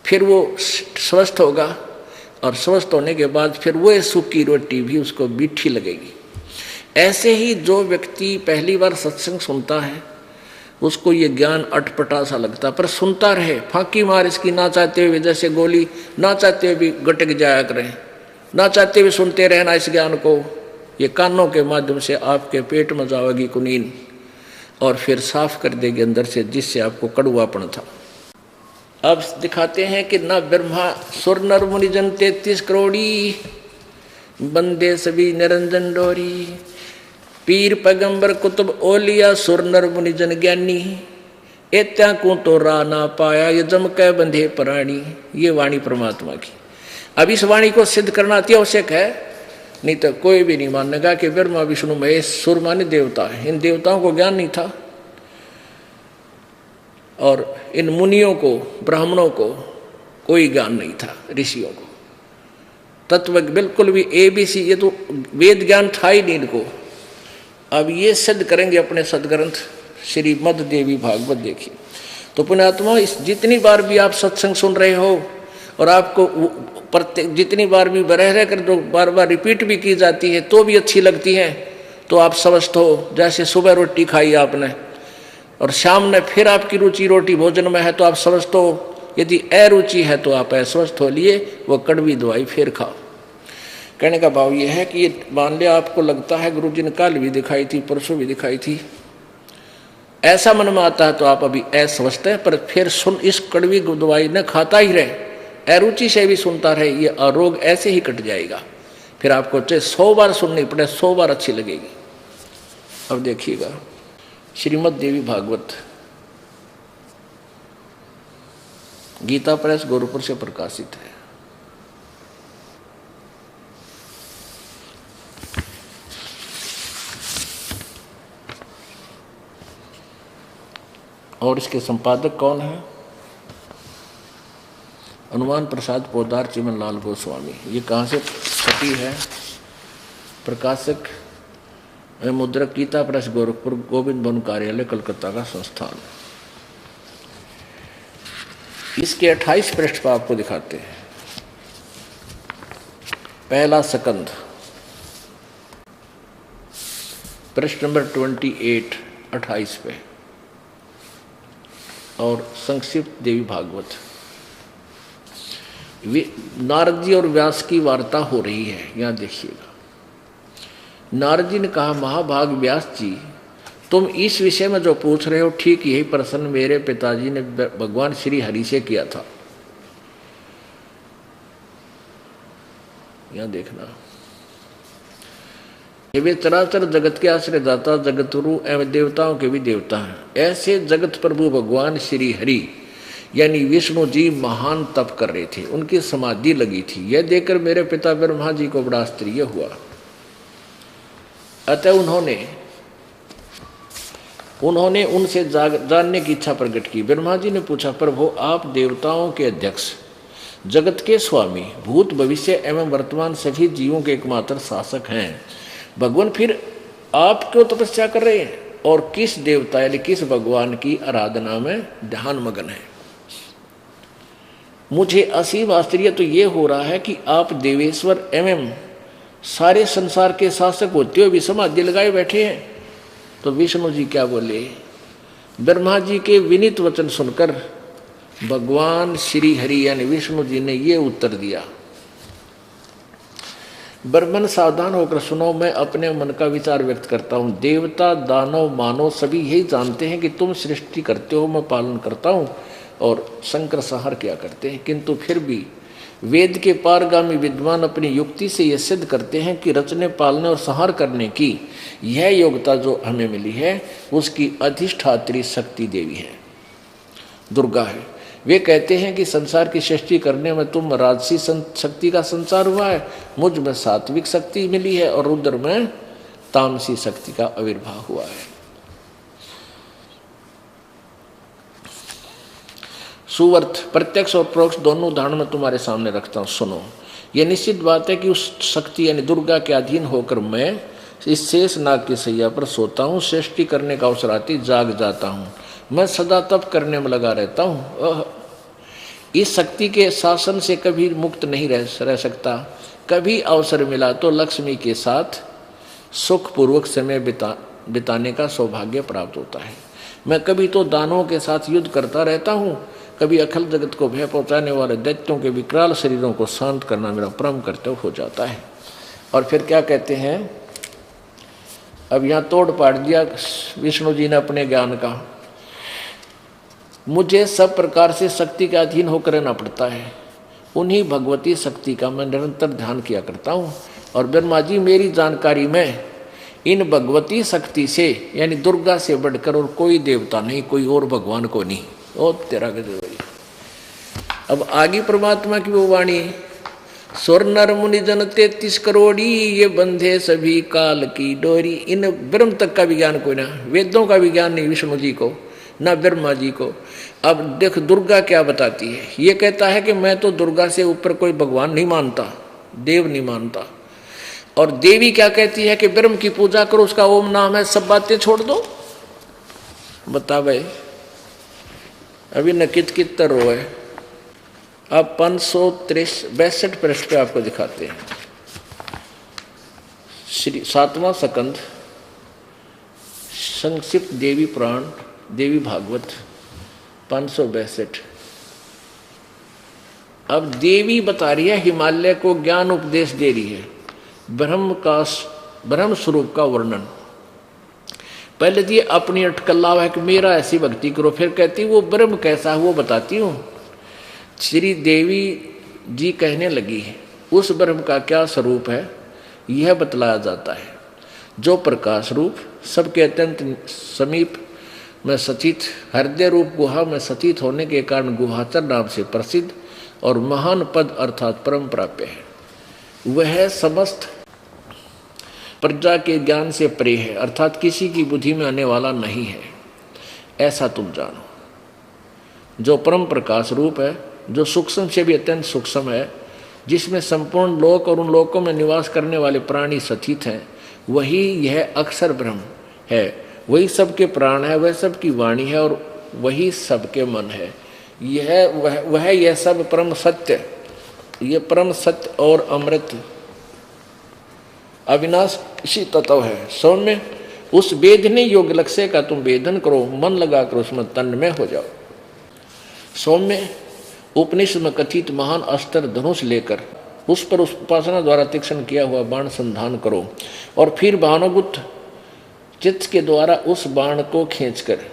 फिर वो स्वस्थ होगा। और स्वस्थ होने के बाद फिर वो सूखी रोटी भी उसको मीठी लगेगी। ऐसे ही जो व्यक्ति पहली बार सत्संग सुनता है उसको ये ज्ञान अटपटा सा लगता, पर सुनता रहे, फांकी मार इसकी, ना चाहते हुए, जैसे गोली ना चाहते हुए भी गटक जाया करें, ना चाहते हुए सुनते रहना इस ज्ञान को। ये कानों के माध्यम से आपके पेट में जाएगी कुनीन और फिर साफ कर देगी अंदर से, जिससे आपको कड़वापन था। अब दिखाते हैं कि ना ब्रह्मा सुर नर मुनि जन 33 करोड़ी बंदे सभी निरंजन डोरी, पीर पैगंबर कुतुब ओलिया सुर नर मुनि जन ज्ञानी, एत्या को तो रा ना पाया ये जम कै बंधे प्राणी। ये वाणी परमात्मा की। अब इस वाणी को सिद्ध करना अति आवश्यक है, नहीं तो कोई भी नहीं मानेगा कि ब्रह्मा विष्णु महेश सुर माने देवता है। इन देवताओं को ज्ञान नहीं था और इन मुनियों को ब्राह्मणों को कोई ज्ञान नहीं था, ऋषियों को तत्व बिल्कुल भी ABC ये तो वेद ज्ञान था ही नहीं इनको। अब ये सिद्ध करेंगे अपने सदग्रंथ श्रीमद् देवी भागवत। देखिए तो पुण्यात्मा, इस जितनी बार भी आप सत्संग सुन रहे हो और आपको प्रत्येक जितनी बार भी रह कर जो बार बार रिपीट भी की जाती है तो भी अच्छी लगती है, तो आप समझते हो जैसे सुबह रोटी खाई आपने और शाम में फिर आपकी रुचि रोटी भोजन में है, तो आप समझते हो यदि अरुचि है तो आप अस्वस्थ हो लिए वो कड़वी दवाई फिर खाओ। कहने का भाव ये है कि ये मान लिया आपको लगता है गुरु जी ने कल भी दिखाई थी परसों भी दिखाई थी, ऐसा मन में आता है तो आप अभी अस्वस्थ है, पर फिर सुन इस कड़वी दवाई न खाता ही रहे, अरुचि से भी सुनता रहे, ये रोग ऐसे ही कट जाएगा। फिर आपको चाहे 100 बार सुननी पड़े 100 बार अच्छी लगेगी। अब देखिएगा श्रीमद् देवी भागवत गीता प्रेस गोरखपुर से प्रकाशित है। और इसके संपादक कौन है? हनुमान प्रसाद पोदार चिमन लाल गोस्वामी। ये कहाँ से छपी है? प्रकाशक मुद्रक गीता प्रेस गोरखपुर, गोविंद भवन कार्यालय कलकत्ता का संस्थान। इसके 28 पृष्ठ पर आपको दिखाते हैं। पहला सकंद पृष्ठ नंबर 28 28 पे, और संक्षिप्त देवी भागवत। नारद जी और व्यास की वार्ता हो रही है, यहां देखिएगा। नारद जी ने कहा, महाभाग व्यास जी, तुम इस विषय में जो पूछ रहे हो ठीक यही प्रश्न मेरे पिताजी ने भगवान श्री हरि से किया था। यहां देखना, वे चराचर जगत के आश्रयदाता, जगतगुरु एवं देवताओं के भी देवता हैं। ऐसे जगत प्रभु भगवान श्री हरि यानी विष्णु जी महान तप कर रहे थे, उनकी समाधि लगी थी। यह देखकर मेरे पिता ब्रह्मा जी को बड़ा आश्चर्य हुआ। अतः उन्होंने उनसे जानने की इच्छा प्रकट की। ब्रह्मा जी ने पूछा, प्रभु आप देवताओं के अध्यक्ष, जगत के स्वामी, भूत भविष्य एवं वर्तमान सभी जीवों के एकमात्र शासक हैं। भगवान फिर आप क्यों तपस्या कर रहे हैं और किस देवता यानी किस भगवान की आराधना में ध्यान मगन है? मुझे असीम आश्चर्य तो ये हो रहा है कि आप देवेश्वर एवं सारे संसार के शासक होते हुए भी समाधि लगाए बैठे हैं। तो विष्णु जी क्या बोले? ब्रह्मा जी के विनीत वचन सुनकर भगवान श्री हरि यानी विष्णु जी ने ये उत्तर दिया, ब्रह्मन सावधान होकर सुनो, मैं अपने मन का विचार व्यक्त करता हूँ। देवता दानव मानव सभी यही जानते हैं कि तुम सृष्टि करते हो, मैं पालन करता हूँ और शंकर संहार किया करते हैं, किंतु फिर भी वेद के पारगामी विद्वान अपनी युक्ति से यह सिद्ध करते हैं कि रचने पालने और संहार करने की यह योग्यता जो हमें मिली है उसकी अधिष्ठात्री शक्ति देवी है, दुर्गा है। वे कहते हैं कि संसार की सृष्टि करने में तुम राजसी शक्ति का संचार हुआ है, मुझ में सात्विक शक्ति मिली है और रुद्र में तामसी शक्ति का आविर्भाव हुआ है। सुवर्थ प्रत्यक्ष और परोक्ष दोनों उदाहरण में तुम्हारे सामने रखता हूँ, सुनो। यह निश्चित बात है कि उस शक्ति यानी दुर्गा के अधीन होकर मैं इस शेष नाग की सैया पर सोता हूँ, सृष्टि करने का अवसर आती जाग जाता हूँ, मैं सदा तप करने में लगा रहता हूँ। इस शक्ति के शासन से कभी मुक्त नहीं रह सकता। कभी अवसर मिला तो लक्ष्मी के साथ सुखपूर्वक समय बिताने का सौभाग्य प्राप्त होता है। मैं कभी तो दानवों के साथ युद्ध करता रहता हूँ, कभी अखिल जगत को भय पहुँचाने वाले दैत्यों के विकराल शरीरों को शांत करना मेरा परम कर्तव्य हो जाता है। और फिर क्या कहते हैं, अब यहाँ तोड़ पाड़ दिया विष्णु जी ने अपने ज्ञान का। मुझे सब प्रकार से शक्ति के अधीन होकर रहना पड़ता है। उन्हीं भगवती शक्ति का मैं निरंतर ध्यान किया करता हूँ। और ब्रह्मा जी मेरी जानकारी में इन भगवती शक्ति से यानी दुर्गा से बढ़कर और कोई देवता नहीं, कोई और भगवान को नहीं। ओ तेरा गजब। अब आगे परमात्मा की वो वाणी, स्वर नर मुनि जन 33 करोड़ी, ये बंधे सभी काल की डोरी। इन ब्रह्म तक का विज्ञान कोई ना, वेदों का विज्ञान नहीं विष्णु जी को, ना ब्रह्मा जी को। अब देख दुर्गा क्या बताती है। ये कहता है कि मैं तो दुर्गा से ऊपर कोई भगवान नहीं मानता, देव नहीं मानता। और देवी क्या कहती है कि ब्रह्म की पूजा करो, उसका ओम नाम है, सब बातें छोड़ दो। बता भाई, अभी नकित कित रो है। अब 562 पृष्ठ पे आपको दिखाते हैं। श्री 7वां स्कंद संक्षिप्त देवी पुराण, देवी भागवत 562। अब देवी बता रही है, हिमालय को ज्ञान उपदेश दे रही है, ब्रह्म स्वरूप का वर्णन। पहले तो ये अपनी अटकलाव है कि मेरा ऐसी भक्ति करो, फिर कहती वो ब्रह्म कैसा है वो बताती हूँ। श्री देवी जी कहने लगी है उस ब्रह्म का क्या स्वरूप है यह बतलाया जाता है, जो प्रकाश रूप सबके अत्यंत समीप में सचित, हृदय रूप गुहा में सचित होने के कारण गुहाचर नाम से प्रसिद्ध और महान पद अर्थात परम प्राप्य है। वह समस्त प्रजा के ज्ञान से परे है, अर्थात किसी की बुद्धि में आने वाला नहीं है, ऐसा तुम जानो। जो परम प्रकाश रूप है, जो सूक्ष्म से भी अत्यंत सूक्ष्म है, जिसमें संपूर्ण लोक और उन लोकों में निवास करने वाले प्राणी सचित हैं, वही यह अक्षर ब्रह्म है। वही सबके प्राण है, वह सबकी वाणी है और वही सबके मन है। यह सब परम सत्य, ये परम सत्य और अमृत अविनाशी तत्व है। सौम्य उस वेदने योग्य लक्ष्य का तुम वेदन करो, मन लगाकर उसमें तन्मय हो जाओ। सौम्य उपनिषद में कथित महान अस्त्र धनुष लेकर उस पर उस उपासना द्वारा तीक्ष्ण किया हुआ बाण संधान करो और फिर भानुगुप्त चित्त के द्वारा उस बाण को खींचकर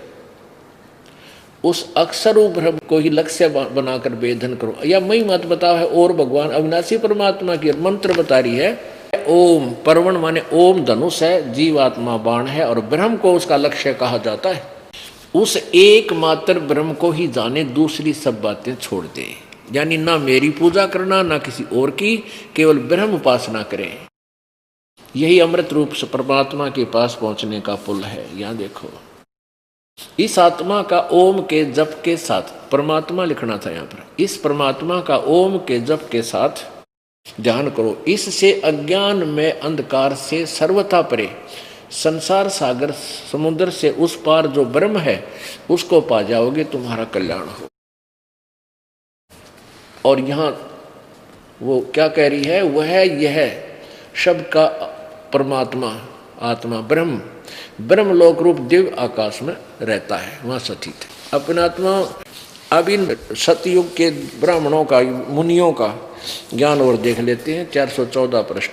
उस अक्षर ब्रह्म को ही लक्ष्य बनाकर वेदन करो। या मई मत बताओ है और भगवान अविनाशी परमात्मा की मंत्र बता रही है। ओम परवण माने ओम धनुष है, जीवात्मा बाण है और ब्रह्म को उसका लक्ष्य कहा जाता है। उस एकमात्र ब्रह्म को ही जाने, दूसरी सब बातें छोड़ दे। यानी ना मेरी पूजा करना ना किसी और की, केवल ब्रह्म उपासना करें। यही अमृत रूप से परमात्मा के पास पहुंचने का पुल है। यहां देखो, इस आत्मा का ओम के जप के साथ, परमात्मा लिखना था यहाँ पर, इस परमात्मा का ओम के जप के साथ ध्यान करो। इससे अज्ञान में अंधकार से सर्वथा परे संसार सागर समुद्र से उस पार जो ब्रह्म है उसको पा जाओगे, तुम्हारा कल्याण हो। और यहां वो क्या कह रही है, वह यह शब्द का परमात्मा आत्मा ब्रह्म लोक रूप दिव्य आकाश में रहता है, वहां सचित है अपना आत्मा। अब इन सतयुग के ब्राह्मणों का, मुनियों का ज्ञान और देख लेते हैं। 414 पृष्ठ।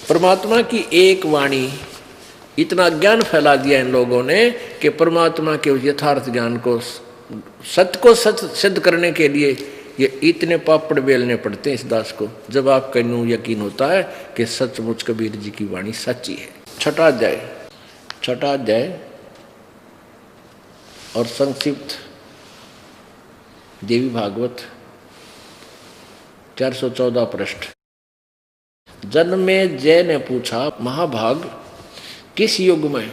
परमात्मा की एक वाणी, इतना ज्ञान फैला दिया इन लोगों ने कि परमात्मा के यथार्थ ज्ञान को, सत्य को सत्य सिद्ध करने के लिए ये इतने पापड़ बेलने पड़ते हैं इस दास को, जब आपका यूं यकीन होता है कि सचमुच कबीर जी की वाणी सच्ची है। छठा अध्याय और संक्षिप्त देवी भागवत 414 पृष्ठ। जन्मे जय ने पूछा, महाभाग किस युग में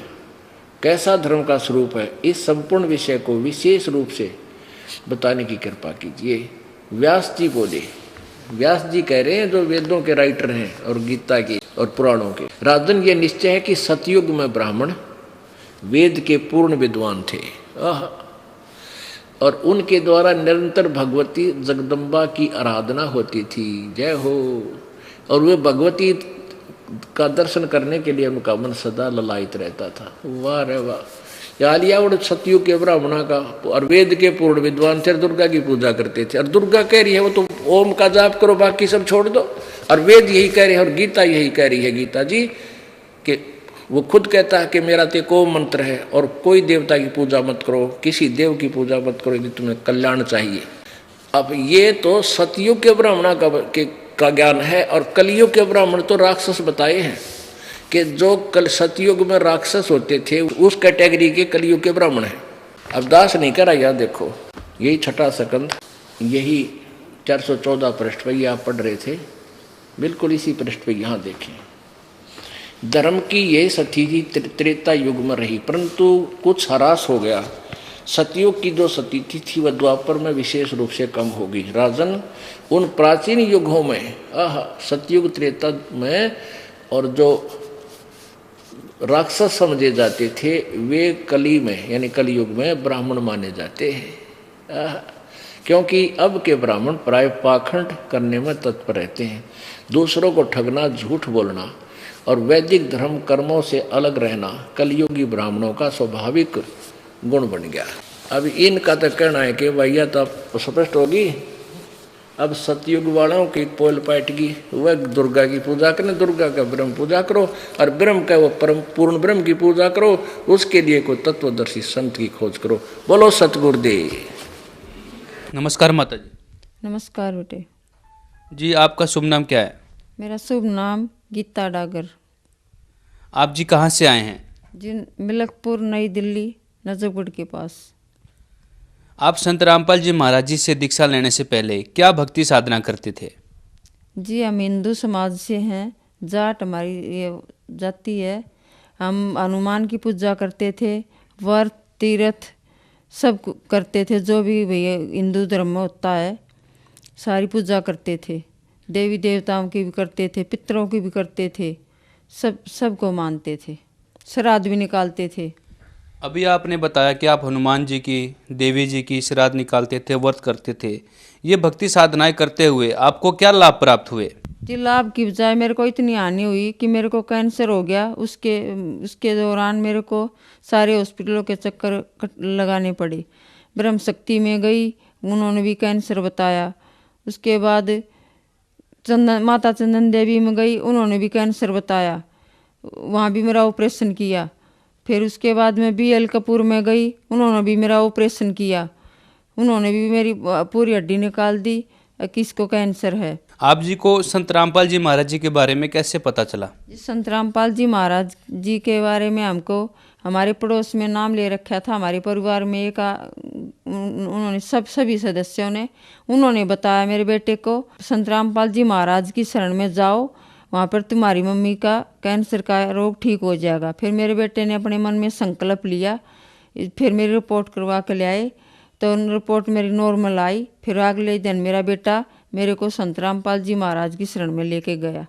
कैसा धर्म का स्वरूप है, इस संपूर्ण विषय को विशेष रूप से बताने की कृपा कीजिए। व्यास जी बोले, व्यास जी कह रहे हैं जो वेदों के राइटर हैं और गीता के और पुराणों के। राजन ये निश्चय है कि सतयुग में ब्राह्मण वेद के पूर्ण विद्वान थे और उनके द्वारा निरंतर भगवती जगदम्बा की आराधना होती थी। जय हो। और वे भगवती का दर्शन करने के लिए उनका मन सदा ललायित रहता था। वाह रे वाह। यालियावड़ सतयुग के ब्राह्मणा का और वेद के पूर्ण विद्वान थे, दुर्गा की पूजा करते थे। और दुर्गा कह रही है वो तो ओम का जाप करो, बाकी सब छोड़ दो। और वेद यही कह रहे हैं और गीता यही कह रही है, गीता जी कि वो खुद कहता है कि मेरा तो को मंत्र है और कोई देवता की पूजा मत करो, किसी देव की पूजा मत करो यदि तुम्हें कल्याण चाहिए। अब ये तो सतयुग के ब्राह्मण का ज्ञान है, और कलयुग के ब्राह्मण तो राक्षस बताए हैं कि जो कल सतयुग में राक्षस होते थे उस कैटेगरी के कलयुग के ब्राह्मण हैं। अब दास नहीं करा, याद देखो यही छठा सकंद, यही 414 पृष्ठ पर ये आप पढ़ रहे थे, बिल्कुल इसी पृष्ठ पे यहाँ देखें। धर्म की ये सती जी त्रेता युग में रही, परंतु कुछ ह्रास हो गया। सतयुग की जो सती थी वह द्वापर में विशेष रूप से कम होगी। राजन, उन प्राचीन युगों में सतयुग त्रेता में और जो राक्षस समझे जाते थे वे कली में यानी कलयुग में ब्राह्मण माने जाते हैं, क्योंकि अब के ब्राह्मण प्राय पाखंड करने में तत्पर रहते हैं। दूसरों को ठगना, झूठ बोलना और वैदिक धर्म कर्मों से अलग रहना कलयुगी ब्राह्मणों का स्वाभाविक गुण बन गया। अब इनका तो कहना है कि भैया तो स्पष्ट होगी, अब सतयुग वालों की पोल पाटगी वह दुर्गा की पूजा करें, दुर्गा का ब्रह्म पूजा करो, और ब्रह्म का वो परम पूर्ण ब्रह्म की पूजा करो, उसके लिए कोई तत्वदर्शी संत की खोज करो। बोलो सतगुरुदेव। नमस्कार माता जी। नमस्कार बेटे जी, आपका शुभ नाम क्या है? मेरा शुभ नाम गीता डागर। आप जी कहाँ से आए हैं? जी मिलकपुर, नई दिल्ली, नजफगढ़ के पास। आप संत रामपाल जी महाराज जी से दीक्षा लेने से पहले क्या भक्ति साधना करते थे? जी हम हिंदू समाज से हैं, जाट हमारी ये जाति है। हम हनुमान की पूजा करते थे, व्रत तीर्थ सब करते थे, जो भी भैया हिंदू धर्म में होता है सारी पूजा करते थे। देवी देवताओं की भी करते थे, पितरों की भी करते थे, सबको मानते थे, श्राद्ध भी निकालते थे। अभी आपने बताया कि आप हनुमान जी की, देवी जी की श्राद्ध निकालते थे, व्रत करते थे। ये भक्ति साधनाएं करते हुए आपको क्या लाभ प्राप्त हुए? जी लाभ की बजाय मेरे को इतनी हानि हुई कि मेरे को कैंसर हो गया। उसके दौरान मेरे को सारे हॉस्पिटलों के चक्कर लगाने पड़े। ब्रह्म शक्ति में गई, उन्होंने भी कैंसर बताया। उसके बाद माता चंदन देवी में गई, उन्होंने भी कैंसर बताया, वहाँ भी मेरा ऑपरेशन किया। फिर उसके बाद मैं BL कपूर में गई, उन्होंने भी मेरा ऑपरेशन किया, उन्होंने भी मेरी पूरी हड्डी निकाल दी, किसको कैंसर है। आप जी को संत रामपाल जी महाराज जी के बारे में कैसे पता चला? संत रामपाल जी महाराज जी के बारे में हमको हमारे पड़ोस में नाम ले रखा था। हमारे परिवार में एक उन्होंने सभी सदस्यों ने उन्होंने बताया मेरे बेटे को, संत रामपाल जी महाराज की शरण में जाओ, वहाँ पर तुम्हारी मम्मी का कैंसर का रोग ठीक हो जाएगा। फिर मेरे बेटे ने अपने मन में संकल्प लिया, फिर मेरी रिपोर्ट करवा के ले आए, तो रिपोर्ट मेरी नॉर्मल आई। फिर अगले दिन मेरा बेटा मेरे को संत रामपाल जी महाराज की शरण में लेके गया,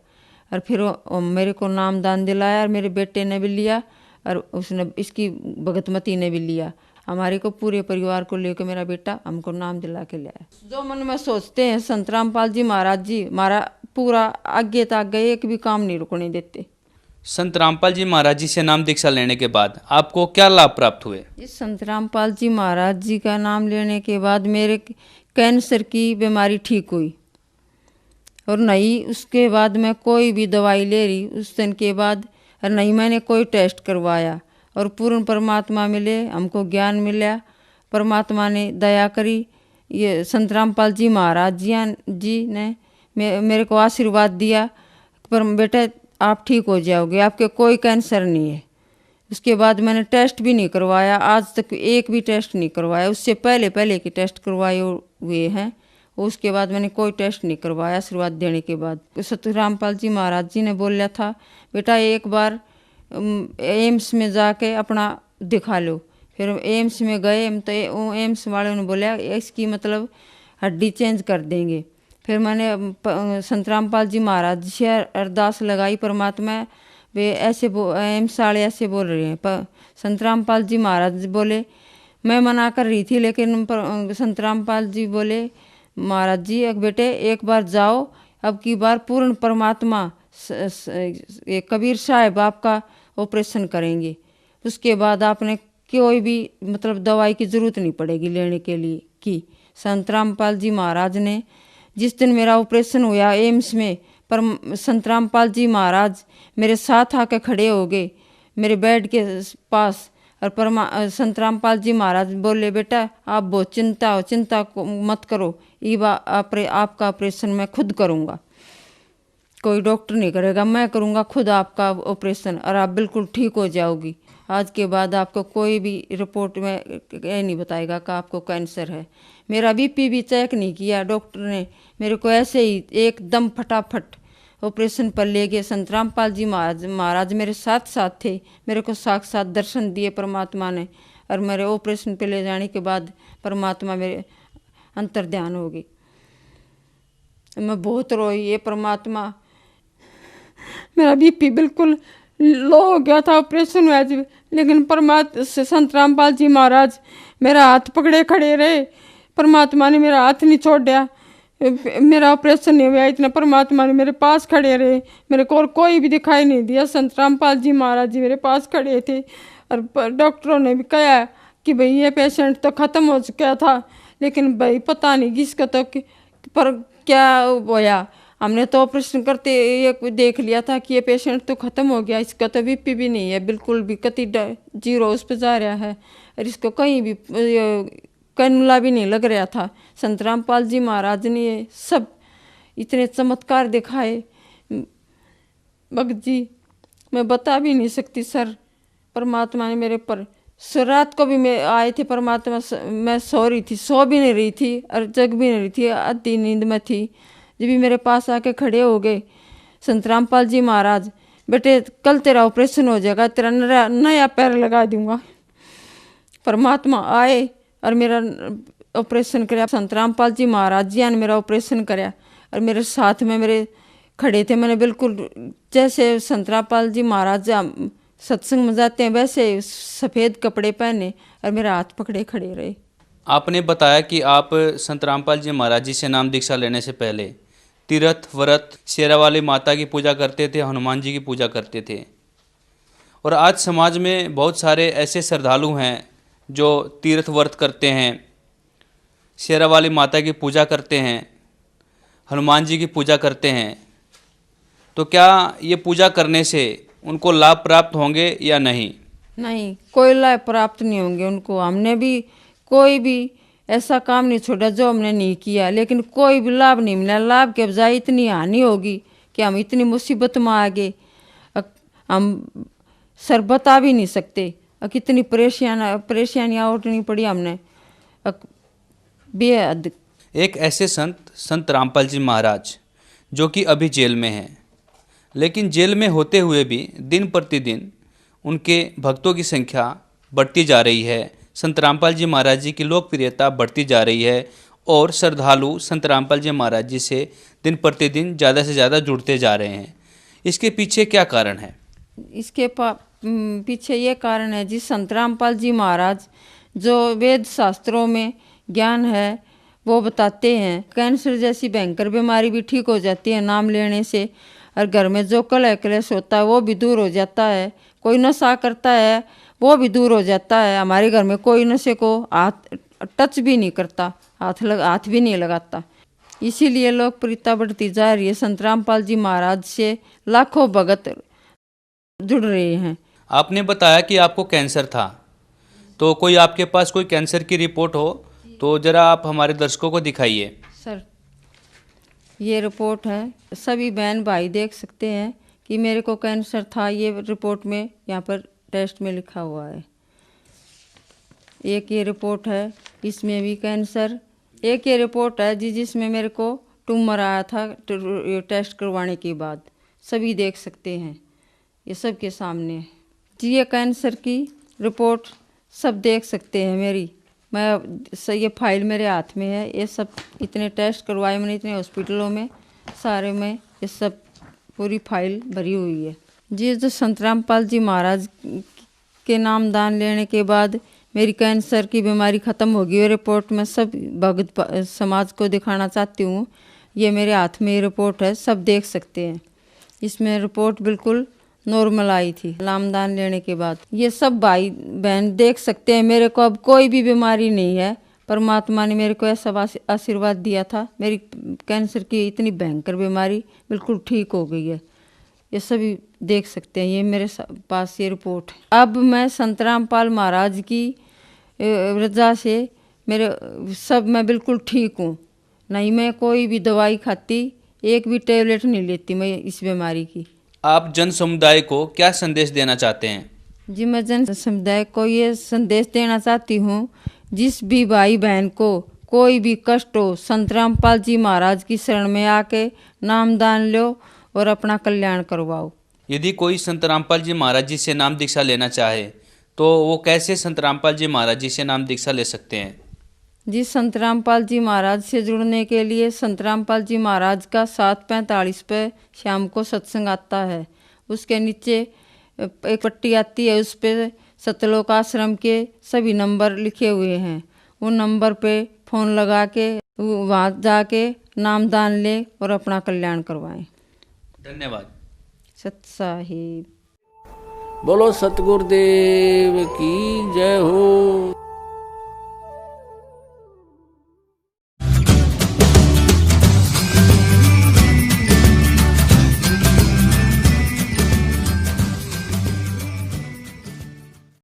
और फिर मेरे को नाम दान दिलाया, और मेरे बेटे ने भी लिया, और उसने इसकी भगतमती ने भी लिया। हमारे को पूरे परिवार को लेकर मेरा बेटा हमको नाम दिला के लाया। जो मन में सोचते हैं संत रामपाल जी हमारा पूरा आगे तक गए, एक भी काम नहीं रुकने देते। संत रामपाल जी महाराज जी से नाम दीक्षा लेने के बाद आपको क्या लाभ प्राप्त हुए? इस संत रामपाल जी महाराज जी का नाम लेने के बाद मेरे कैंसर की बीमारी ठीक हुई, और नहीं उसके बाद मैं कोई भी दवाई ले रही उस दिन के बाद, और नहीं मैंने कोई टेस्ट करवाया, और पूर्ण परमात्मा मिले, हमको ज्ञान मिला, परमात्मा ने दया करी। ये संत रामपाल जी महाराज जी ने मेरे को आशीर्वाद दिया, पर बेटा आप ठीक हो जाओगे, आपके कोई कैंसर नहीं है। उसके बाद मैंने टेस्ट भी नहीं करवाया, आज तक एक भी टेस्ट नहीं करवाया। उससे पहले के टेस्ट करवाए हुए हैं, उसके बाद मैंने कोई टेस्ट नहीं करवाया। आशीर्वाद देने के बाद सत रामपाल जी महाराज जी ने बोला था, बेटा एक बार एम्स में जाके अपना दिखा लो। फिर एम्स में गए, हम तो एम्स वालों ने बोला इसकी मतलब हड्डी चेंज कर देंगे। फिर मैंने संत रामपाल जी महाराज जी से अरदास लगाई, परमात्मा वे ऐसे एम्स वाले ऐसे बोल रहे हैं। संत रामपाल जी महाराज बोले, मैं मना कर रही थी, लेकिन संत रामपाल जी बोले, महाराज जी एक बेटे एक बार जाओ, अब की बार पूर्ण परमात्मा कबीर साहब आपका ऑपरेशन करेंगे। उसके बाद आपने कोई भी मतलब दवाई की ज़रूरत नहीं पड़ेगी लेने के लिए की। संत रामपाल जी महाराज ने जिस दिन मेरा ऑपरेशन हुआ एम्स में, पर संत रामपाल जी महाराज मेरे साथ आके खड़े हो गए। मेरे बेड के पास। और संत रामपाल जी महाराज बोले, बेटा आप बहुत चिंता को मत करो, आपका ऑपरेशन मैं खुद करूँगा, कोई डॉक्टर नहीं करेगा, मैं करूँगा खुद आपका ऑपरेशन, और आप बिल्कुल ठीक हो जाओगी। आज के बाद आपको कोई भी रिपोर्ट में ये नहीं बताएगा कि आपको कैंसर है। मेरा बीपी भी चेक नहीं किया डॉक्टर ने, मेरे को ऐसे ही एकदम फटाफट ऑपरेशन पर ले गए। संत रामपाल जी महाराज मेरे साथ साथ थे, मेरे को साक्षात दर्शन दिए परमात्मा ने, और मेरे ऑपरेशन पे ले जाने के बाद परमात्मा मेरे अंतर ध्यान हो गई। मैं बहुत रोई, ये परमात्मा, मेरा बीपी बिल्कुल लो हो गया था ऑपरेशन में, लेकिन संत रामपाल जी महाराज मेरा हाथ पकड़े खड़े रहे, परमात्मा ने मेरा हाथ नहीं छोड़ा, मेरा ऑपरेशन नहीं हुआ, इतना परमात्मा ने मेरे पास खड़े रहे, मेरे को और कोई भी दिखाई नहीं दिया, संत रामपाल जी महाराज जी मेरे पास खड़े थे। और डॉक्टरों ने भी कहा कि भाई ये पेशेंट तो ख़त्म हो चुका था, लेकिन भाई पता नहीं किसका तो पर क्या होया, हमने तो ऑपरेशन करते ये देख लिया था कि ये पेशेंट तो ख़त्म हो गया, इसका तो बीपी भी नहीं है, बिल्कुल भी कति 0 उस पर जा रहा है, और इसको कहीं भी कैनुला भी नहीं लग रहा था। संत रामपाल जी महाराज ने ये सब इतने चमत्कार दिखाए भगत जी, मैं बता भी नहीं सकती सर। परमात्मा ने मेरे पर रात को भी मैं आए थे परमात्मा, मैं सो रही थी, सो भी नहीं रही थी और जग भी नहीं रही थी, आधी नींद में थी, जब भी मेरे पास आके खड़े हो गए संत रामपाल जी महाराज, बेटे कल तेरा ऑपरेशन हो जाएगा, तेरा नया पैर लगा दूंगा। परमात्मा आए और मेरा ऑपरेशन कराया, संत रामपाल जी महाराज जी ने मेरा ऑपरेशन कराया, और मेरे साथ में मेरे खड़े थे, मैंने बिल्कुल जैसे संत रामपाल जी महाराज सत्संग में जाते हैं वैसे सफ़ेद कपड़े पहने और मेरा हाथ पकड़े खड़े रहे। आपने बताया कि आप संत रामपाल जी महाराज जी से नाम दीक्षा लेने से पहले तीर्थ व्रत शेरावाली माता की पूजा करते थे, हनुमान जी की पूजा करते थे, और आज समाज में बहुत सारे ऐसे श्रद्धालु हैं जो तीर्थ व्रत करते हैं, शेरावाली माता की पूजा करते हैं, हनुमान जी की पूजा करते हैं, तो क्या ये पूजा करने से उनको लाभ प्राप्त होंगे या नहीं? नहीं, कोई लाभ प्राप्त नहीं होंगे उनको। हमने भी कोई भी ऐसा काम नहीं छोड़ा जो हमने नहीं किया, लेकिन कोई भी लाभ नहीं मिला। लाभ के बजाय इतनी हानि होगी कि हम इतनी मुसीबत में आ गए, हम सर बता भी नहीं सकते, कितनी परेशानियाँ उठनी पड़ी हमने बेहद। एक ऐसे संत रामपाल जी महाराज जो कि अभी जेल में हैं, लेकिन जेल में होते हुए भी दिन प्रतिदिन उनके भक्तों की संख्या बढ़ती जा रही है, संत रामपाल जी महाराज जी की लोकप्रियता बढ़ती जा रही है, और श्रद्धालु संत रामपाल जी महाराज जी से दिन प्रतिदिन ज़्यादा से ज़्यादा जुड़ते जा रहे हैं। इसके पीछे क्या कारण है? इसके पीछे ये कारण है जी, संत रामपाल जी महाराज जो वेद शास्त्रों में ज्ञान है वो बताते हैं, कैंसर जैसी भयंकर बीमारी भी ठीक हो जाती है नाम लेने से, और घर में जो कलह क्लेश होता है वो भी दूर हो जाता है, कोई नशा करता है वो भी दूर हो जाता है। हमारे घर में कोई नशे को हाथ टच भी नहीं करता, हाथ भी नहीं लगाता, इसीलिए लोकप्रियता बढ़ती जा रही है। संत रामपाल जी महाराज से लाखों भगत जुड़ रहे हैं। आपने बताया कि आपको कैंसर था, तो कोई आपके पास कोई कैंसर की रिपोर्ट हो तो ज़रा आप हमारे दर्शकों को दिखाइए। सर ये रिपोर्ट है, सभी बहन भाई देख सकते हैं कि मेरे को कैंसर था, ये रिपोर्ट में यहाँ पर टेस्ट में लिखा हुआ है। एक ये रिपोर्ट है, इसमें भी कैंसर। एक ये रिपोर्ट है जिसमें मेरे को ट्यूमर आया था टेस्ट करवाने के बाद, सभी देख सकते हैं, ये सब के सामने है जी। ये कैंसर की रिपोर्ट सब देख सकते हैं मेरी, ये फाइल मेरे हाथ में है, ये सब इतने टेस्ट करवाए मैंने इतने हॉस्पिटलों में सारे में, ये सब पूरी फाइल भरी हुई है जी। जो संत रामपाल जी महाराज के नाम दान लेने के बाद मेरी कैंसर की बीमारी ख़त्म होगी, ये रिपोर्ट मैं सब भगत समाज को दिखाना चाहती हूँ। ये मेरे हाथ में ये रिपोर्ट है, सब देख सकते हैं, इसमें रिपोर्ट बिल्कुल नॉर्मल आई थी नाम दान लेने के बाद। ये सब भाई बहन देख सकते हैं, मेरे को अब कोई भी बीमारी नहीं है, परमात्मा ने मेरे को ऐसा आशीर्वाद दिया था, मेरी कैंसर की इतनी भयंकर बीमारी बिल्कुल ठीक हो गई है, ये सभी देख सकते हैं। ये मेरे पास ये रिपोर्ट है। अब मैं संत रामपाल महाराज की रजा से मेरे सब मैं बिल्कुल ठीक हूँ। नहीं मैं कोई भी दवाई खाती, एक भी टेबलेट नहीं लेती मैं इस बीमारी की। आप जन समुदाय को क्या संदेश देना चाहते हैं? जी मैं जन समुदाय को ये संदेश देना चाहती हूँ, जिस भी भाई बहन को कोई भी कष्ट हो, संत रामपाल जी महाराज की शरण में आके नामदान लो और अपना कल्याण करवाओ। यदि कोई संत रामपाल जी महाराज जी से नाम दीक्षा लेना चाहे तो वो कैसे संत रामपाल जी महाराज जी से नाम दीक्षा ले सकते हैं? जी संत रामपाल जी महाराज से जुड़ने के लिए संत रामपाल जी महाराज का 7:45 पे शाम को सत्संग आता है। उसके नीचे एक पट्टी आती है, उस पे सतलोक आश्रम के सभी नंबर लिखे हुए हैं। उन नंबर पे फ़ोन लगा के वहाँ जाके नामदान ले और अपना कल्याण करवाएं। धन्यवाद। सत साहिब। बोलो सतगुरुदेव की जय हो।